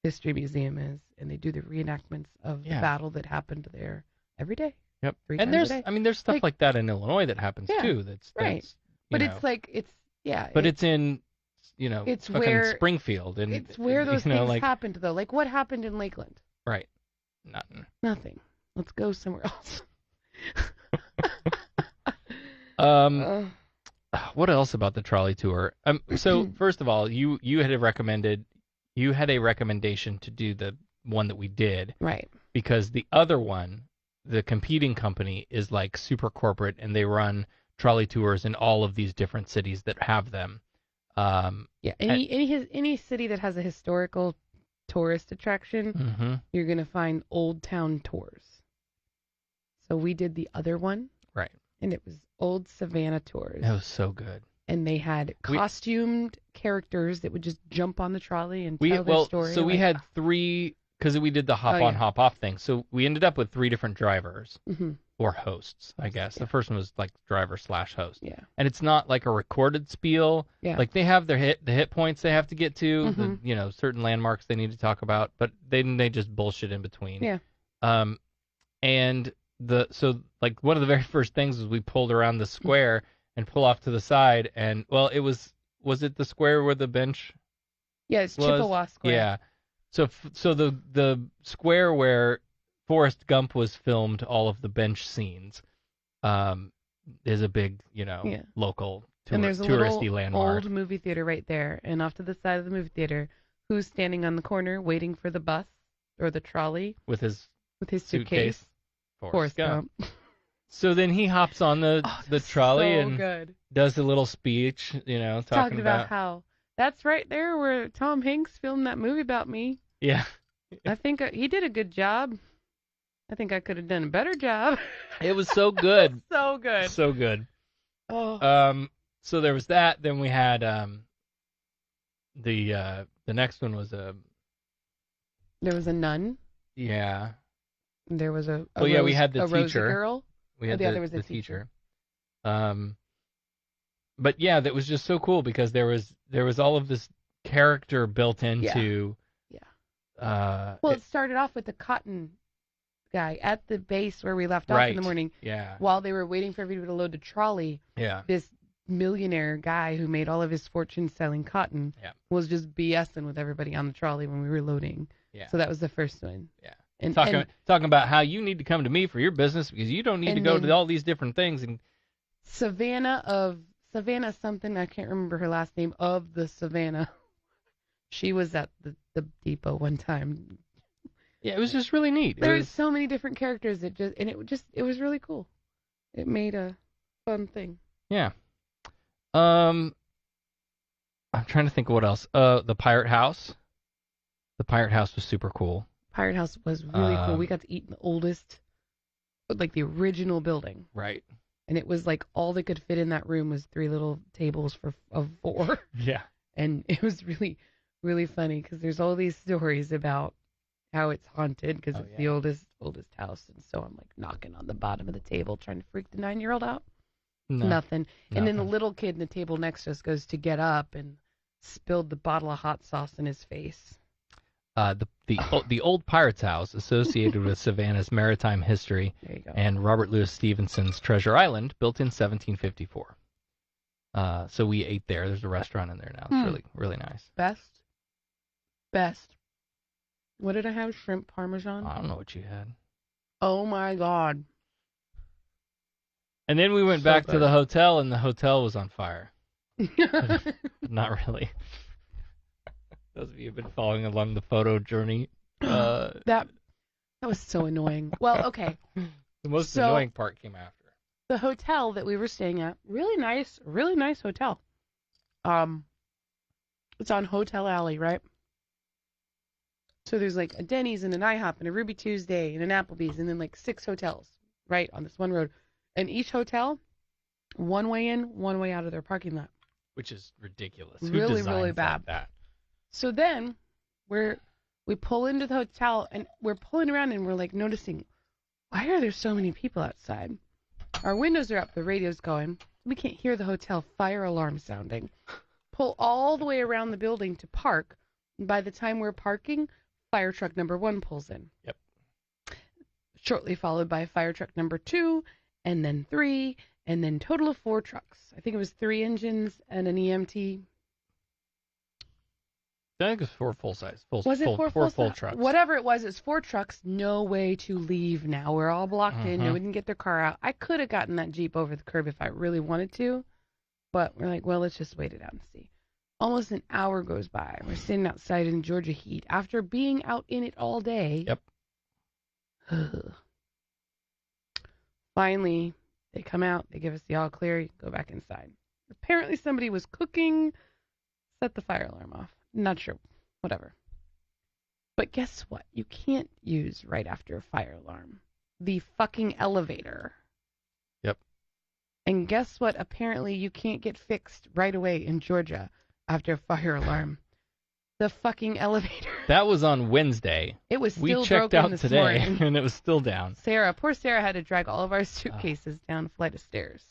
History Museum is, and they do the reenactments of the battle that happened there every day. Yep. 3 and times a day. there's stuff like that in Illinois that happens too. That's But it's in it's where Springfield, and it's where those things happened though. Like what happened in Lakeland? Right. Nothing. Let's go somewhere else. What else about the trolley tour? So first of all, you had a recommendation to do the one that we did, right? Because the other one, the competing company, is super corporate, and they run trolley tours in all of these different cities that have them. Yeah, any city that has a historical tourist attraction, Mm-hmm. you're gonna find Old Town tours. So we did the other one, Right. and it was Old Savannah tours. That was so good. And they had costumed characters that would just jump on the trolley and tell their story. So we had 3, because we did the hop on, hop off thing. So we ended up with 3 different drivers or hosts, I guess. Yeah. The first one was like driver/host. Yeah. And it's not like a recorded spiel. Yeah. Like they have the hit points they have to get to, certain landmarks they need to talk about, but they just bullshit in between. Yeah. And so one of the very first things was we pulled around the square and pull off to the side, and was it the square where the bench? Yeah, it's Chippewa Square. Yeah. So the square where Forrest Gump was filmed, all of the bench scenes, is a big, local and there's a touristy little landmark. Old movie theater right there, and off to the side of the movie theater, who's standing on the corner waiting for the bus or the trolley with his suitcase? Forrest Gump. So then he hops on the trolley and good. does a little speech, talking about how that's right there where Tom Hanks filmed that movie about me. Yeah. I think he did a good job. I think I could have done a better job. It was so good. So good. So good. Oh. So there was that. Then we had the next one was there was a nun. Yeah. There was a we had the teacher. Girl. We had there was the a teacher. But yeah, that was just so cool because there was all of this character built into. Yeah. It started off with the cotton guy at the base where we left off in the morning. Yeah. While they were waiting for everybody to load the trolley. Yeah. This millionaire guy who made all of his fortune selling cotton was just BSing with everybody on the trolley when we were loading. Yeah. So that was the first one. Yeah. And talking about how you need to come to me for your business because you don't need to go to all these different things. And Savannah something, I can't remember her last name, of the Savannah. She was at the depot one time. Yeah, it was just really neat. There's so many different characters it was really cool. It made a fun thing. Yeah. I'm trying to think of what else. The Pirate House. The Pirate House was super cool. Pirate House was really cool. We got to eat in the oldest, like the original building. Right. And it was like all that could fit in that room was 3 little tables of 4. Yeah. And it was really, really funny because there's all these stories about how it's haunted because it's the oldest house. And so I'm like knocking on the bottom of the table trying to freak the 9-year-old out. Nothing. And then the little kid in the table next to us goes to get up and spilled the bottle of hot sauce in his face. The old Pirate's House, associated with Savannah's maritime history, and Robert Louis Stevenson's Treasure Island, built in 1754. So we ate there. There's a restaurant in there now. It's really, really nice. Best. What did I have? Shrimp Parmesan? I don't know what you had. Oh, my God. And then we went back to the hotel, and the hotel was on fire. Not really. Those of you who've been following along the photo journey. That was so annoying. Well, okay. The most annoying part came after. The hotel that we were staying at, really nice hotel. It's on Hotel Alley, right? So there's like a Denny's and an IHOP and a Ruby Tuesday and an Applebee's and then like 6 hotels, right, on this one road. And each hotel, one way in, one way out of their parking lot. Which is ridiculous. Really, really bad. Like that? So then we pull into the hotel and we're pulling around and we're like noticing, why are there so many people outside? Our windows are up, the radio's going. We can't hear the hotel fire alarm sounding. Pull all the way around the building to park. And by the time we're parking, fire truck number 1 pulls in. Yep. Shortly followed by fire truck number 2, and then 3, and then total of 4 trucks. I think it was 3 engines and an EMT. I think it was 4 full-size. Was it 4 full trucks? Whatever it was 4 trucks. No way to leave now. We're all blocked in. No one can get their car out. I could have gotten that Jeep over the curb if I really wanted to, but we're like, well, let's just wait it out and see. Almost an hour goes by. We're sitting outside in Georgia heat after being out in it all day. Yep. Finally, they come out. They give us the all clear. Go back inside. Apparently somebody was cooking set the fire alarm off. Not sure. Whatever. But guess what? You can't use right after a fire alarm. The fucking elevator. Yep. And guess what? Apparently you can't get fixed right away in Georgia after a fire alarm. The fucking elevator. That was on Wednesday. It was We still checked broken out this today, morning. and it was still down. Poor Sarah had to drag all of our suitcases down a flight of stairs.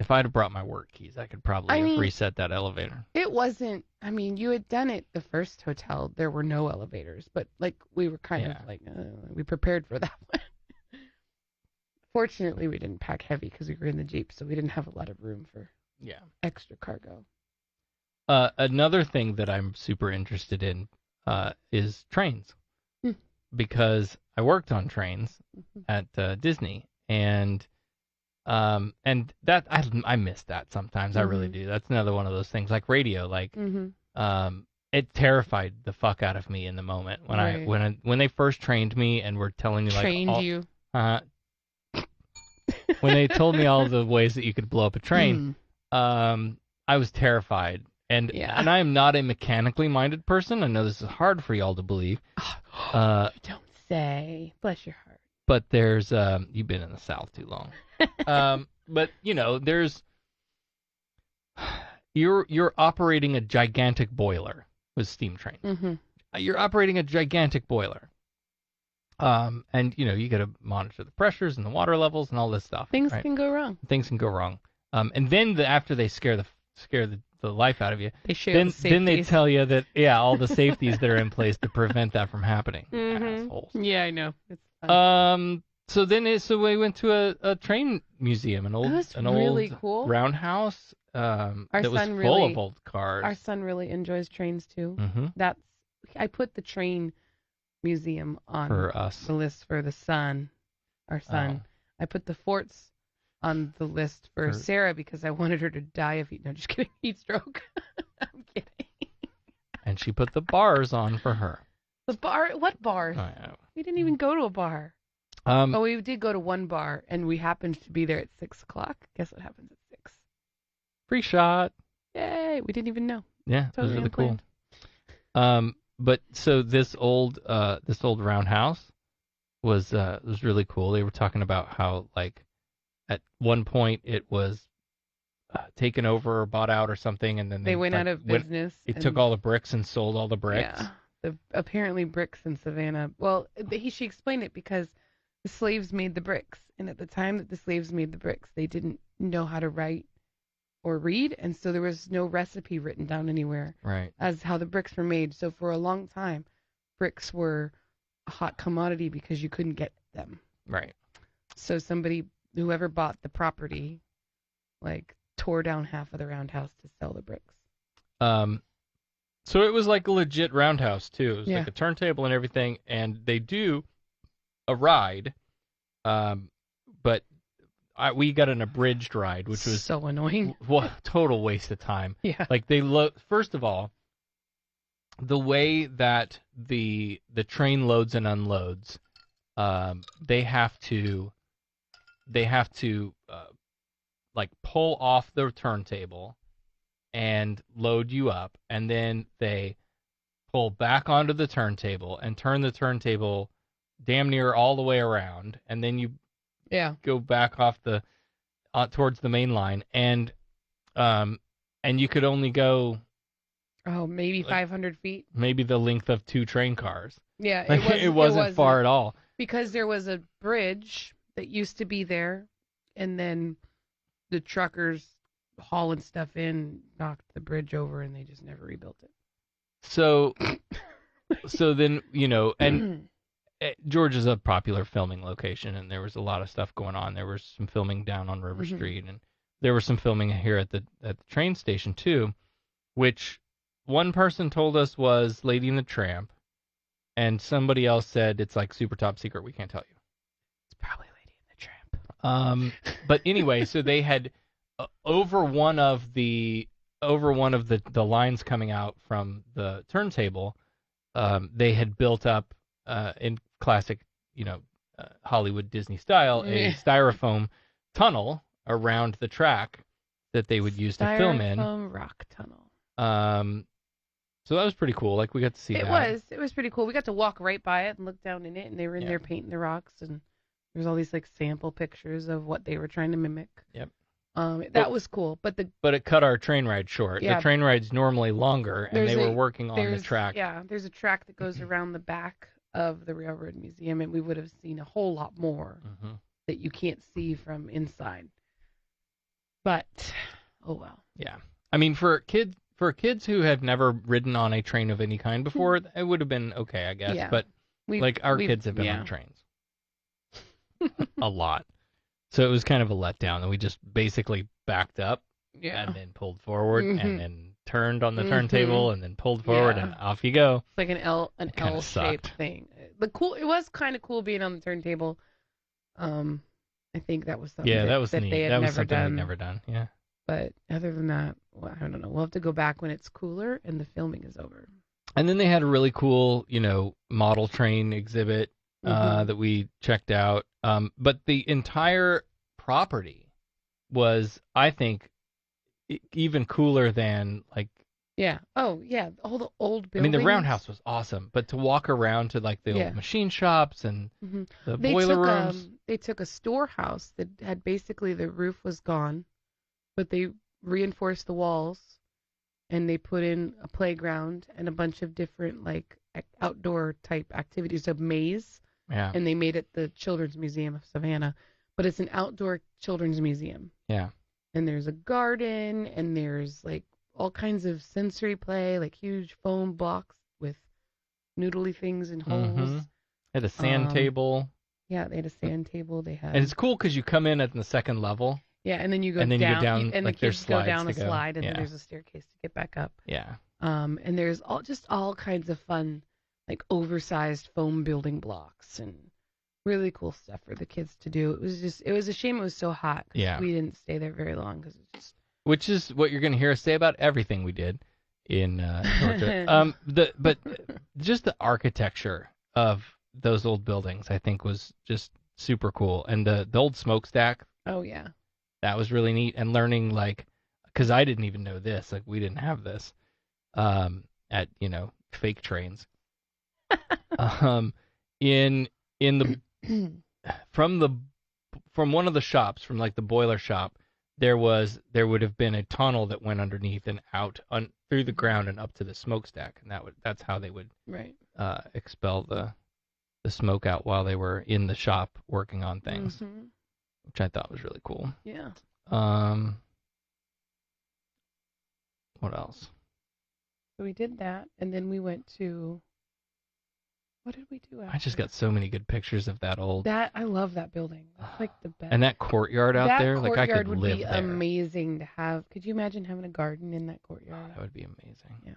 If I'd have brought my work keys, I could probably have reset that elevator. It wasn't, you had done it the first hotel. There were no elevators, but we were kind of we prepared for that one. Fortunately, we didn't pack heavy because we were in the Jeep, so we didn't have a lot of room for extra cargo. Another thing that I'm super interested in is trains, because I worked on trains at Disney, and that I miss that sometimes. I really do. That's another one of those things, like radio. It terrified the fuck out of me in the moment when they first trained me and were telling me you. When they told me all the ways that you could blow up a train, I was terrified. And I am not a mechanically minded person. I know this is hard for y'all to believe. Don't say. Bless your heart. But there's you've been in the South too long. But there's you're operating a gigantic boiler with steam trains. Mm-hmm. You're operating a gigantic boiler. And you got to monitor the pressures and the water levels and all this stuff. Things can go wrong. Things can go wrong. And then after they scare the life out of you, then they tell you that all the safeties that are in place to prevent that from happening. Assholes. Yeah, I know. It's fun. So we went to a train museum, an old really cool roundhouse that was full of old cars. Our son really enjoys trains too. Mm-hmm. I put the train museum on the list for the son, our son. I put the forts on the list for Sarah because I wanted her to die of heat stroke. I'm kidding. And she put the bars on for her. The bar? What bars? We didn't even go to a bar. We did go to one bar, and we happened to be there at 6 o'clock. Guess what happens at 6? Free shot. Yay! We didn't even know. Yeah, it was really cool. But so this old roundhouse was really cool. They were talking about how at one point it was taken over or bought out or something, and then they went out of business. They took all the bricks and sold all the bricks. Yeah, apparently bricks in Savannah. Well, she explained it because the slaves made the bricks, and at the time that the slaves made the bricks, they didn't know how to write or read, and so there was no recipe written down anywhere as how the bricks were made. So for a long time, bricks were a hot commodity because you couldn't get them. Right. So whoever bought the property, tore down half of the roundhouse to sell the bricks. So it was like a legit roundhouse too. It was like a turntable and everything, and they do a ride, but we got an abridged ride, which was so annoying. Total waste of time. Yeah. First of all, the way that the train loads and unloads, they have to pull off the turntable and load you up, and then they pull back onto the turntable and turn the turntable damn near all the way around, and then you go back off towards the main line, and you could only go maybe 500 feet, maybe the length of 2 train cars. Yeah, it wasn't far at all, because there was a bridge that used to be there, and then the truckers hauling stuff in knocked the bridge over, and they just never rebuilt it. So then and Georgia's a popular filming location, and there was a lot of stuff going on. There was some filming down on River Street, and there was some filming here at the train station too, which one person told us was Lady and the Tramp, and somebody else said it's super top secret. We can't tell you. It's probably Lady and the Tramp. But anyway, so they had over one of the lines coming out from the turntable, they had built up in classic, Hollywood Disney style, a styrofoam tunnel around the track that they would use to film in. Styrofoam rock tunnel. So that was pretty cool. Like, we got to see that. It was pretty cool. We got to walk right by it and look down in it, and they were in there painting the rocks, and there's all these like sample pictures of what they were trying to mimic. Yep. That was cool, but it cut our train ride short. Yeah. The train ride's normally longer, and they were working on the track. Yeah, there's a track that goes around the back of the Railroad Museum, and we would have seen a whole lot more that you can't see from inside. But, oh well. Yeah. I mean, for kids who have never ridden on a train of any kind before, it would have been okay, I guess. Yeah. But our kids have been on trains a lot. So it was kind of a letdown, and we just basically backed up and then pulled forward and then turned on the turntable and then pulled forward and off you go. It's like an L-shaped thing. It was kind of cool being on the turntable. I think that was something that was neat. They had that was never something done. we'd never done. Yeah. But other than that, well, I don't know. We'll have to go back when it's cooler and the filming is over. And then they had a really cool, model train exhibit that we checked out. But the entire property was, I think, even cooler than Yeah. Oh, yeah. All the old buildings. I mean, the roundhouse was awesome, but to walk around to the old machine shops and the boiler rooms. They took a storehouse that had basically the roof was gone, but they reinforced the walls, and they put in a playground and a bunch of different outdoor type activities, a maze. Yeah. And they made it the Children's Museum of Savannah, but it's an outdoor children's museum. Yeah. And there's a garden, and there's all kinds of sensory play, huge foam blocks with noodly things and holes. They had a sand table. Yeah, they had a sand table. They had. And it's cool because you come in at the second level. Yeah, and then you go down, and the kids go down a slide, and then there's a staircase to get back up. Yeah. And there's all kinds of fun, oversized foam building blocks and really cool stuff for the kids to do. It was a shame it was so hot. Yeah. We didn't stay there very long because it's just. Which is what you're going to hear us say about everything we did in Georgia. But just the architecture of those old buildings, I think, was just super cool. And the old smokestack. Oh, yeah. That was really neat. And learning, because I didn't even know this. We didn't have this at, fake trains. In the from one of the shops, from the boiler shop, there would have been a tunnel that went underneath and out through the ground and up to the smokestack, and that's how they would expel the smoke out while they were in the shop working on things, which I thought was really cool. Yeah. What else? So we did that, and then we went to. What did we do after? I just got so many good pictures of that old. I love that building. That's the best. And that courtyard out there, I could live there. That courtyard would be amazing to have. Could you imagine having a garden in that courtyard? Oh, that would be amazing. Yeah.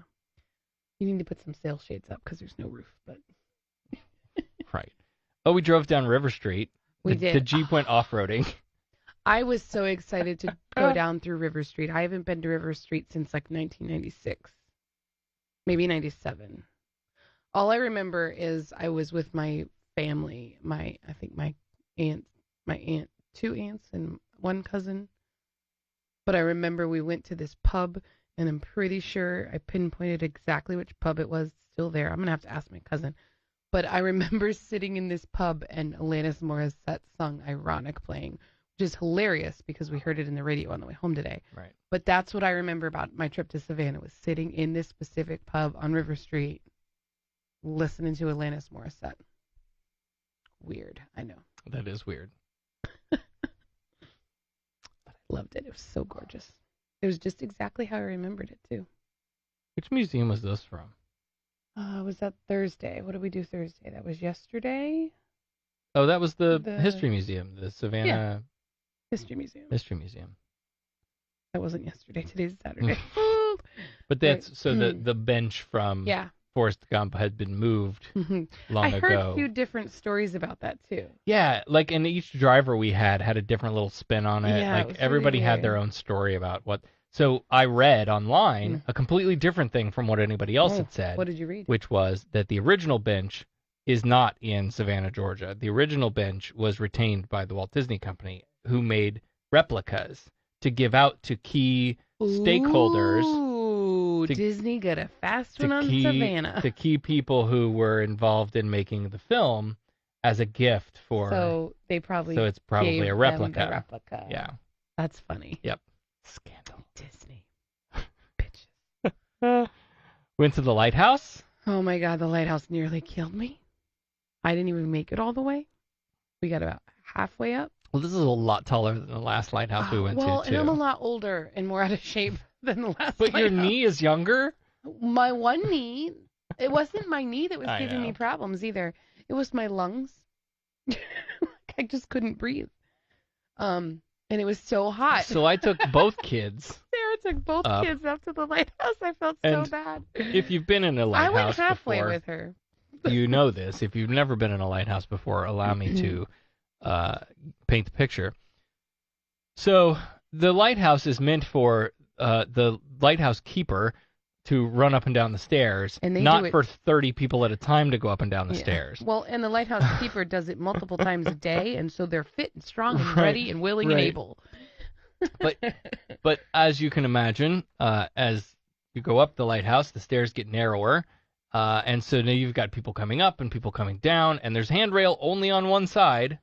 You need to put some sail shades up because there's no roof, but. Right. Oh, we drove down River Street. We did. The Jeep went off-roading. I was so excited to go down through River Street. I haven't been to River Street since 1996, maybe 97. All I remember is I was with my family, my aunt, two aunts and one cousin. But I remember we went to this pub, and I'm pretty sure I pinpointed exactly which pub it was. Still there. I'm gonna have to ask my cousin. But I remember sitting in this pub and Alanis Morissette sung "Ironic" playing, which is hilarious because we heard it in the radio on the way home today. Right. But that's what I remember about my trip to Savannah, was sitting in this specific pub on River Street, listening to Alanis Morissette. Weird, I know. That is weird. But I loved it. It was so gorgeous. It was just exactly how I remembered it, too. Which museum was this from? Was that Thursday? What did we do Thursday? That was yesterday? Oh, that was the History Museum, the Savannah... History Museum. History Museum. That wasn't yesterday. Today's Saturday. But that's... So the bench from... Yeah. Forrest Gump had been moved long ago. I heard a few different stories about that too. Yeah, and each driver we had a different little spin on it. Yeah, everybody had their own story about what. So I read online a completely different thing from what anybody else had said. What did you read? Which was that the original bench is not in Savannah, Georgia. The original bench was retained by the Walt Disney Company, who made replicas to give out to key stakeholders. Disney got a fast one on Savannah. To key people who were involved in making the film as a gift for. So it's probably a replica. Them the replica. Yeah. That's funny. Yep. Scandal. Disney. Bitches. Went to the lighthouse. Oh my God, the lighthouse nearly killed me. I didn't even make it all the way. We got about halfway up. Well, this is a lot taller than the last lighthouse we went to, too. Well, and I'm a lot older and more out of shape than the last But your knee is younger? My one knee, it wasn't my knee that was giving me problems either. It was my lungs. I just couldn't breathe. And it was so hot. So I took both kids. Sarah took both kids up to the lighthouse. I felt so bad. If you've been in a lighthouse I went halfway before, with her. You know this. If you've never been in a lighthouse before, allow me to paint the picture. So the lighthouse is meant for the lighthouse keeper to run up and down the stairs, and not for 30 people at a time to go up and down the stairs. Well, and the lighthouse keeper does it multiple times a day, and so they're fit and strong and ready and willing and able. But as you can imagine, as you go up the lighthouse, the stairs get narrower, and so now you've got people coming up and people coming down, and there's handrail only on one side.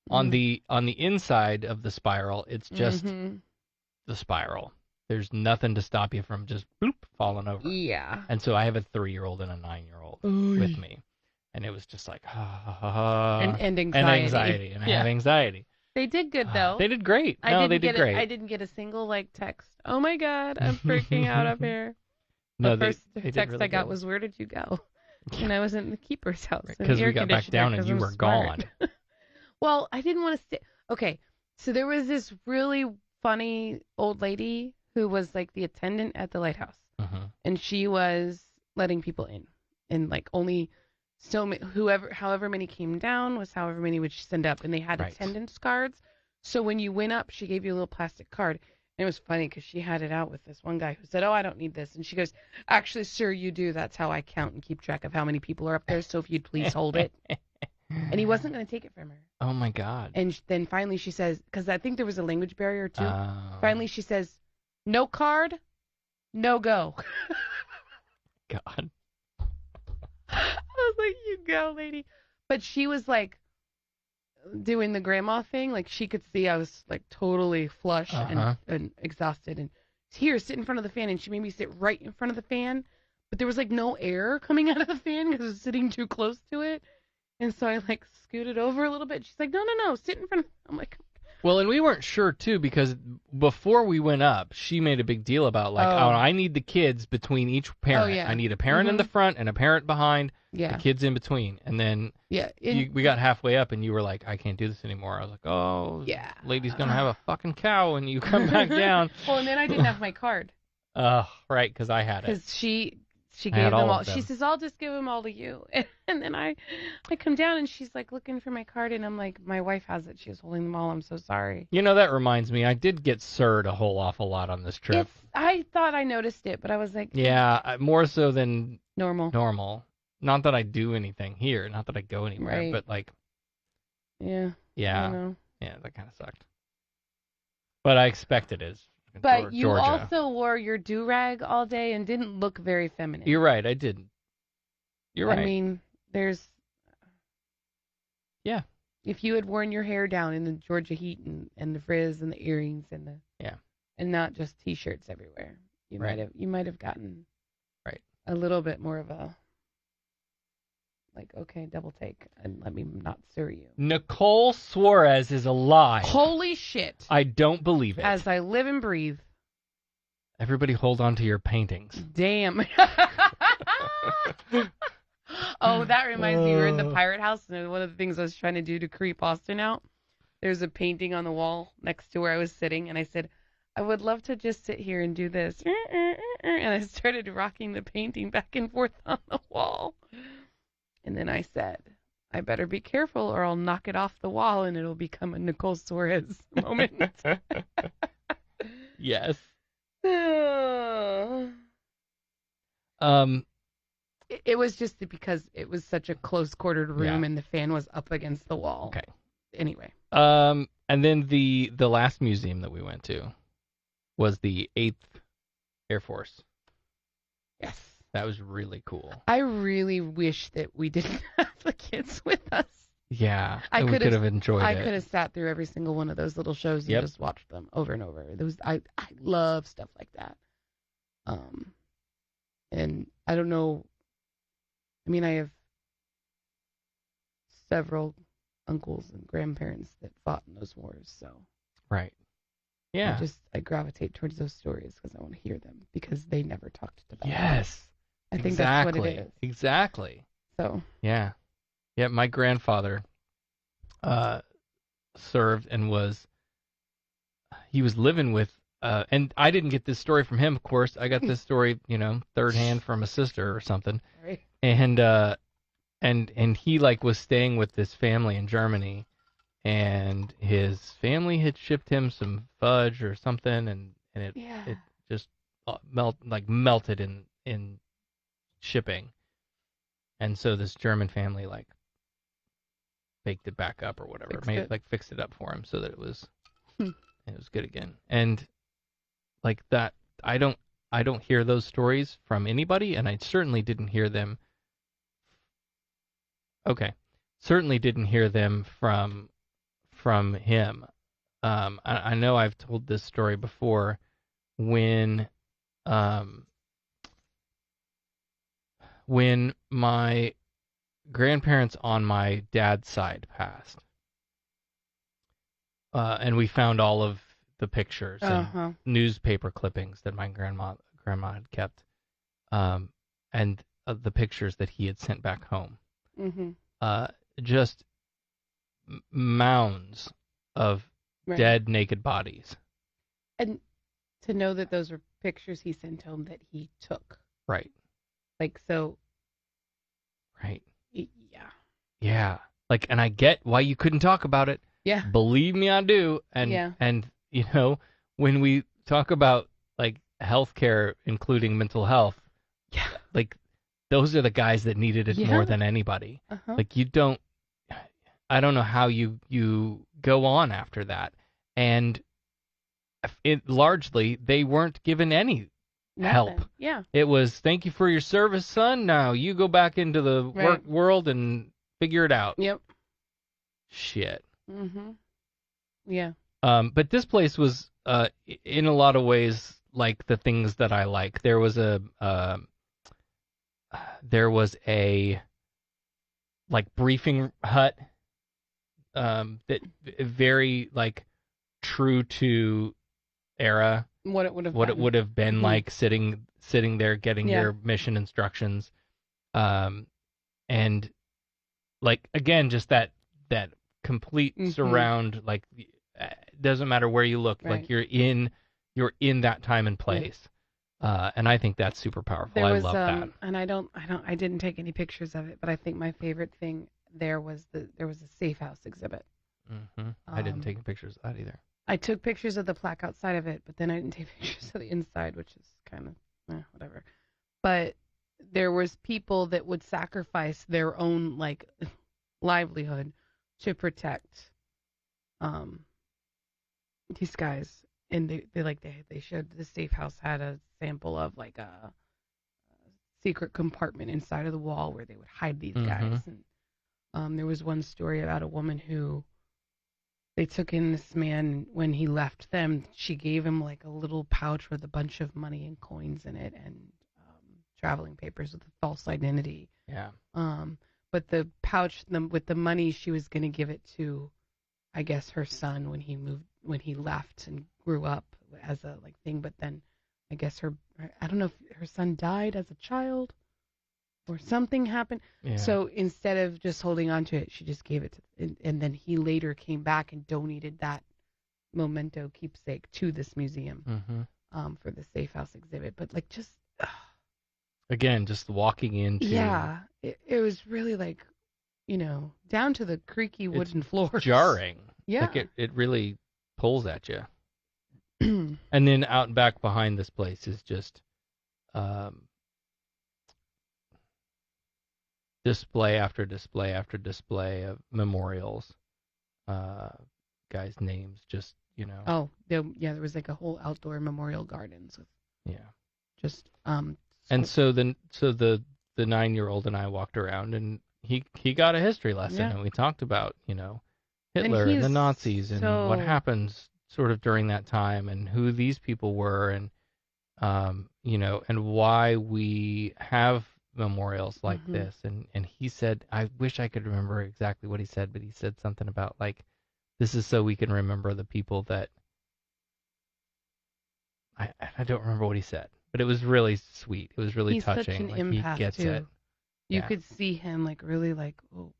On the inside of the spiral, it's just the spiral. There's nothing to stop you from just boop falling over. Yeah. And so I have a 3-year-old and a 9-year-old with me, and it was just like and anxiety, and I have anxiety. They did good though. They did great. They did great. I didn't get a single text. Oh my God, I'm freaking out up here. No, the first they text really I got good. was, "Where did you go?" And I was in the keeper's house because we got back down and you were gone. Well, I didn't want to stay. Okay, so there was this really funny old lady who was like the attendant at the lighthouse, and she was letting people in, and like only however many came down was however many would she send up, and they had attendance cards. So when you went up, she gave you a little plastic card. And it was funny because she had it out with this one guy who said, "Oh, I don't need this," and she goes, "Actually, sir, you do. That's how I count and keep track of how many people are up there. So if you'd please hold it." And he wasn't going to take it from her. Oh, my God. And then finally she says, because I think there was a language barrier too. Oh. Finally she says, "No card, no go." God. I was like, "You go, lady." But she was like doing the grandma thing. Like she could see I was like totally flush and exhausted. And here, sit in front of the fan. And she made me sit right in front of the fan. But there was like no air coming out of the fan because I was sitting too close to it. And so I like scooted over a little bit. She's like, no, sit in front of. I'm like, well, and we weren't sure too because before we went up, she made a big deal about like, I need the kids between each parent. Oh, yeah. I need a parent in the front and a parent behind. Yeah. The kids in between. And then we got halfway up and you were like, "I can't do this anymore." I was like, "Oh, yeah, lady's gonna have a fucking cow," and you come back down. Well, and then I didn't have my card. Right, because I had it. Because she gave them all. She says, "I'll just give them all to you." And then I come down and she's like looking for my card, and I'm like, "My wife has it. She was holding them all. I'm so sorry." You know, that reminds me, I did get sirred a whole awful lot on this trip. I thought I noticed it, but I was like, yeah, more so than normal. Not that I do anything here, not that I go anywhere, but like, yeah, I know. Yeah, that kind of sucked. But I expected it. But you also wore your do-rag all day and didn't look very feminine. You're right, I didn't. You're right. I mean, yeah. If you had worn your hair down in the Georgia heat and the frizz and the earrings and and not just t-shirts everywhere, you might have gotten a little bit more of a like, okay, double take and let me not sir you. Nicole Suarez is alive. Holy shit. I don't believe it. As I live and breathe. Everybody hold on to your paintings. Damn. Oh, that reminds me. We were in the Pirate House, and one of the things I was trying to do to creep Austin out, there's a painting on the wall next to where I was sitting, and I said, "I would love to just sit here and do this." And I started rocking the painting back and forth on the wall. And then I said, "I better be careful or I'll knock it off the wall and it'll become a Nicole Suarez moment." Yes. It was just because it was such a close-quartered room and the fan was up against the wall. Okay. Anyway. And then the last museum that we went to was the 8th Air Force. Yes. That was really cool. I really wish that we didn't have the kids with us. Yeah, we could have enjoyed it. I could have sat through every single one of those little shows and just watched them over and over. I love stuff like that. And I don't know. I mean, I have several uncles and grandparents that fought in those wars, so. Right. Yeah. I gravitate towards those stories because I want to hear them because they never talked about Yes. I think that's what it is. Exactly. So. Yeah. Yeah, my grandfather served and he was living with, and I didn't get this story from him, of course. I got this story, third hand from a sister or something. Right. And he was staying with this family in Germany, and his family had shipped him some fudge or something, and it just melted in shipping. And so this German family baked it back up or whatever, fixed it up for him so that it was good again. And that, I don't hear those stories from anybody, and I certainly didn't hear them. Okay, certainly didn't hear them from him. I know I've told this story before when my grandparents on my dad's side passed, and we found all of the pictures and newspaper clippings that my grandma had kept, and the pictures that he had sent back home. Mm-hmm. Just mounds of dead, naked bodies. And to know that those were pictures he sent home that he took. Right. So. Right. Yeah. Yeah. And I get why you couldn't talk about it. Yeah. Believe me, I do. And when we talk about healthcare, including mental health, those are the guys that needed it more than anybody. Uh-huh. I don't know how you go on after that. And largely, they weren't given any help. Yeah. It was, thank you for your service, son. Now you go back into the work world and figure it out. Yep. Shit. Mm-hmm. Yeah. But this place was, in a lot of ways, like the things that I like. There was a briefing hut that very true to era. What it would have been like sitting there getting your mission instructions, and again, just that complete surround, doesn't matter where you look, you're in that time and place. And I think that's super powerful. I love that. And I didn't take any pictures of it, but I think my favorite thing there was there was a safe house exhibit. Mm-hmm. I didn't take pictures of that either. I took pictures of the plaque outside of it, but then I didn't take pictures of the inside, which is kind of whatever. But there was people that would sacrifice their own livelihood to protect these guys, and they showed the safe house had a sample of a secret compartment inside of the wall where they would hide these guys. And there was one story about a woman who. They took in this man when he left them. She gave him a little pouch with a bunch of money and coins in it, and traveling papers with a false identity. Yeah. But the pouch with the money, she was going to give it to, I guess, her son when he left and grew up as a thing. But then, I guess I don't know if her son died as a child. Or something happened. Yeah. So instead of just holding on to it, she just gave it to, and then he later came back and donated that memento keepsake to this museum for the safe house exhibit. But again, just walking into it was really down to the creaky wooden floors. Jarring. Yeah. It really pulls at you. And then out and back behind this place is just display after display after display of memorials, guys' names, just Oh, there was a whole outdoor memorial gardens with just And so the 9-year-old and I walked around, and he got a history lesson, Yeah. and we talked about, Hitler and he's the Nazis and what so- happens sort of during that time and who these people were, and and why we have memorials like Mhm. this. And he said, I wish I could remember exactly what he said, but he said something about like, this is so we can remember the people that I don't remember what he said, but it was really sweet. It was really He's touching. such an like empath he gets too. it. You Yeah. could see him like really like, oh,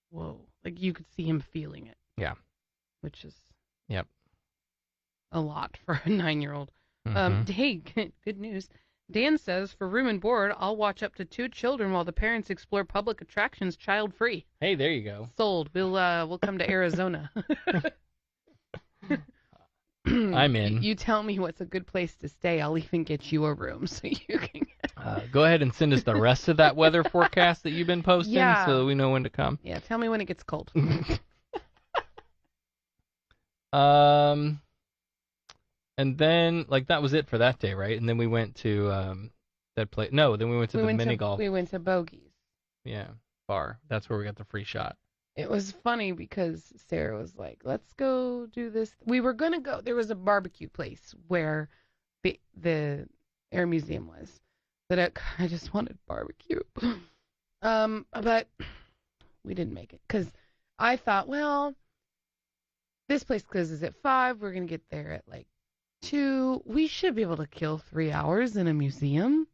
whoa, like you could see him feeling it. Yeah. Which is Yep. a lot for a 9-year-old. Mhm. Hey, good news. Dan says for room and board, I'll watch up to 2 children while the parents explore public attractions child free. Hey, there you go. Sold. We'll come to Arizona. I'm in. You tell me what's a good place to stay. I'll even get you a room so you can. Go ahead and send us the rest of that weather forecast that you've been posting, Yeah. so that we know when to come. Yeah, tell me when it gets cold. And then like that was it for that day, right? And then we went to that place. No, then we went to the mini golf. We went to Bogies. Yeah, bar. That's where we got the free shot. It was funny because Sarah was like, "Let's go do this." We were gonna go. There was a barbecue place where the Air Museum was. But I just wanted barbecue. But we didn't make it because I thought, well, this place closes at 5. We're gonna get there at like 2. We should be able to kill 3 hours in a museum.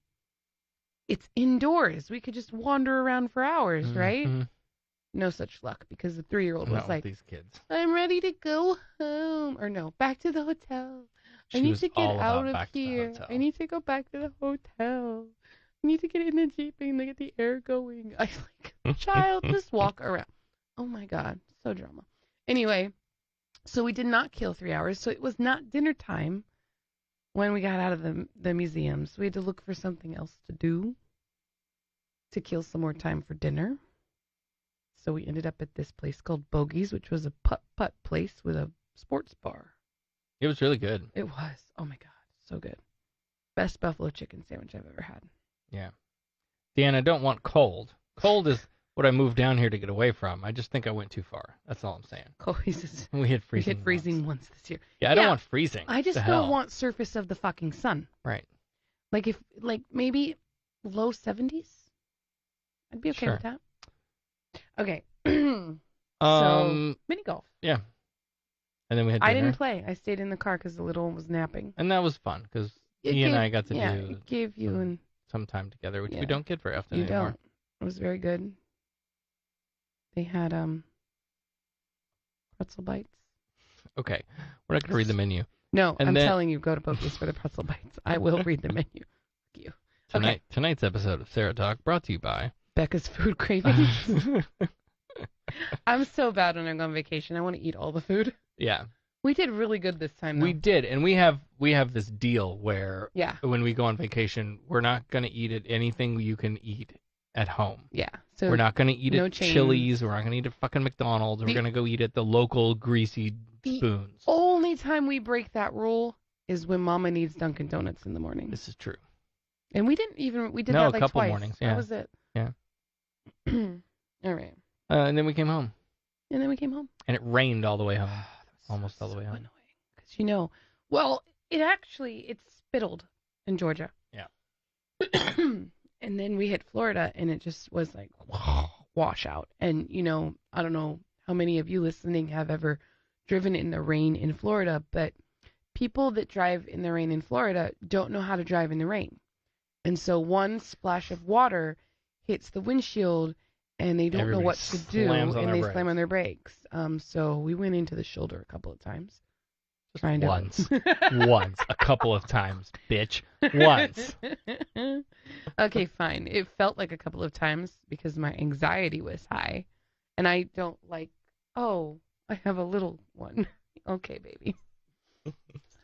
It's indoors. We could just wander around for hours, right? Mhm. No such luck because the 3-year-old was Not like, with these kids. I'm ready to go home. Or no, back to the hotel. I She need was to get all out about of back to the here. hotel. I need to go back to the hotel. I need to get in the Jeep and get the air going. I like, child, just walk around. Oh my God, so drama. Anyway, so we did not kill 3 hours. So it was not dinner time when we got out of the museum. So we had to look for something else to do to kill some more time for dinner. So we ended up at this place called Bogies, which was a putt-putt place with a sports bar. It was really good. It was. Oh my God, so good. Best buffalo chicken sandwich I've ever had. Yeah. Dan, I don't want cold. Cold is what I moved down here to get away from. I just think I went too far. That's all I'm saying. Oh, We hit we freezing. hit freezing once this year. Yeah, I don't want freezing. I just The don't hell? want surface of the fucking sun. Right. Like if maybe low 70s. I'd be okay Sure. with that. Okay. Um. So mini golf. Yeah. And then we had dinner. I didn't play. I stayed in the car because the little one was napping. And that was fun because he and I got to do it gave you and some time together, which Yeah. we don't get very often you anymore. don't. It was very good. They had pretzel bites. Okay. We're not going to read the menu. No, And I'm then- telling you, go to Bogies for the pretzel bites. I will read the menu. Fuck you. Okay. Tonight's episode of SarahTalk brought to you by... Becca's food cravings. I'm so bad when I go on vacation. I want to eat all the food. Yeah. We did really good this time, though. We did, and we have this deal where Yeah. when we go on vacation, we're not going to eat at anything you can eat at home. Yeah. So We're not going to eat no at chains. Chili's. We're not going to eat at fucking McDonald's. We're The- going to go eat at the local greasy The spoons. only time we break that rule is when Mama needs Dunkin' Donuts in the morning. This is true. And we did No, that a like couple twice. mornings, yeah. That was it. Yeah. All right. And then we came home, And then we came home. and it rained all the way home. That was Almost all the way home. annoying. Because well, it spittled in Georgia. Yeah. And then we hit Florida, and it just was like washout. And, I don't know how many of you listening have ever driven in the rain in Florida, but people that drive in the rain in Florida don't know how to drive in the rain. And so one splash of water hits the windshield, and they don't know Everybody what to do, slams on and their they brakes. slam on their brakes. So we went into the shoulder a couple of times. Just once. Once. A couple of times, bitch. Once. Okay, fine. It felt like a couple of times because my anxiety was high. And I don't like, oh, I have a little one. Okay, baby.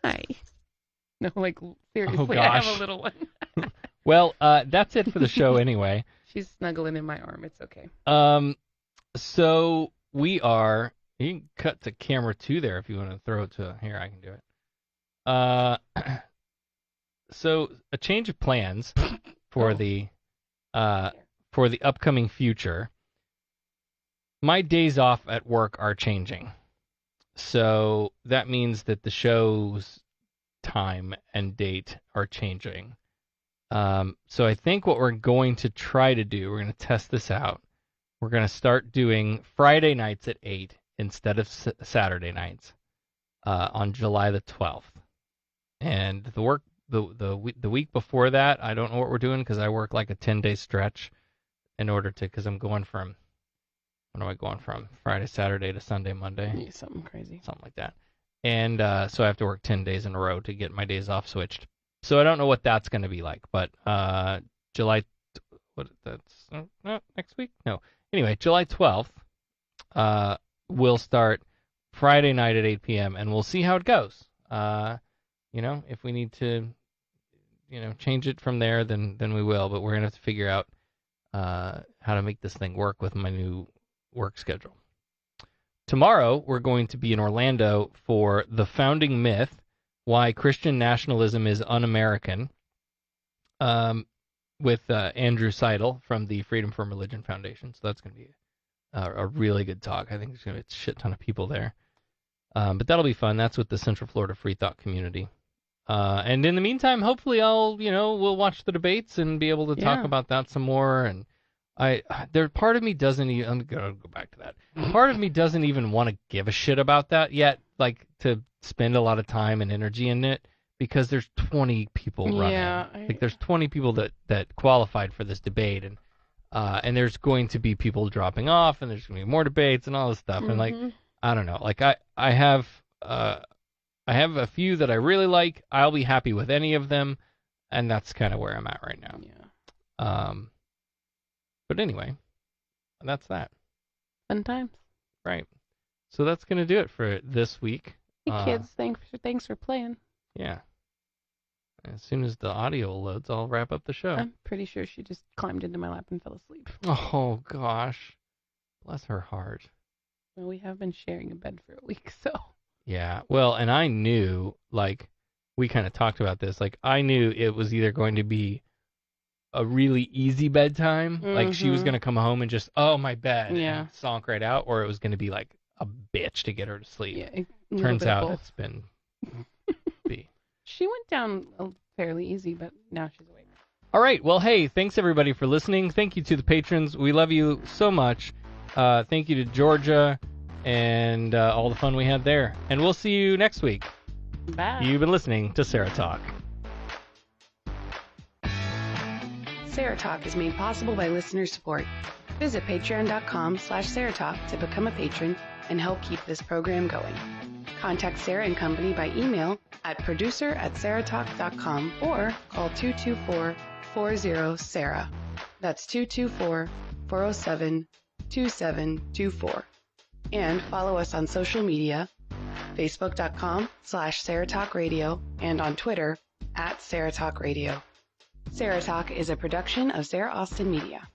Hi. No, like, seriously, I have gosh. a little one. Well, that's it for the show anyway. She's snuggling in my arm. It's okay. So we are... You can cut to camera 2 there if you want to throw it to... Here, I can do it. So, a change of plans. for the upcoming future. My days off at work are changing. So that means that the show's time and date are changing. So I think what we're going to try to do, we're going to test this out. We're going to start doing Friday nights at 8 instead of Saturday nights on July the 12th. And the week before that, I don't know what we're doing because I work like a 10-day stretch because I'm going from, what am I going from? Friday, Saturday to Sunday, Monday? Yeah, something crazy. Something like that. And so I have to work 10 days in a row to get my days off switched. So I don't know what that's going to be like, but July, next week? No. Anyway, July 12th, we'll start Friday night at 8 p.m., and we'll see how it goes. If we need to, change it from there, then we will, but we're going to have to figure out how to make this thing work with my new work schedule. Tomorrow, we're going to be in Orlando for The Founding Myth, Why Christian Nationalism is Un-American, with Andrew Seidel from the Freedom from Religion Foundation. So that's going to be a really good talk. I think there's going to be a shit ton of people there. But that'll be fun. That's with the Central Florida Free Thought community. And in the meantime, hopefully we'll watch the debates and be able to talk about that some more. And part of me doesn't even, I'm going to go back to that. Part of me doesn't even want to give a shit about that yet, like to spend a lot of time and energy in it, because there's 20 people running. Yeah, there's 20 people that qualified for this debate, and there's going to be people dropping off, and there's going to be more debates and all this stuff. And I don't know, I have a few that I really like. I'll be happy with any of them, and that's kind of where I'm at right now. Yeah. But anyway, that's that. Fun times. Right. So that's going to do it for this week. Hey, kids, thanks for playing. Yeah. As soon as the audio loads, I'll wrap up the show. I'm pretty sure she just climbed into my lap and fell asleep. Oh, gosh. Bless her heart. Well, we have been sharing a bed for a week, so. Yeah. Well, and I knew, we kind of talked about this. I knew it was either going to be a really easy bedtime, she was going to come home and just, my bed, and sonk right out, or it was going to be a bitch to get her to sleep. Yeah. Turns out it's been B. She went down fairly easy, but now she's awake. All right. Well, hey, thanks everybody for listening. Thank you to the patrons. We love you so much. Thank you to Georgia and all the fun we had there. And we'll see you next week. Bye. You've been listening to SarahTalk. SarahTalk is made possible by listener support. Visit patreon.com/SarahTalk to become a patron and help keep this program going. Contact Sarah and Company by email at producer@sarahtalk.com or call 224-40-SARAH. That's 224-407-2724. And follow us on social media, facebook.com/SarahTalkRadio and on Twitter @SarahTalkRadio. SarahTalk is a production of Sarah Austin Media.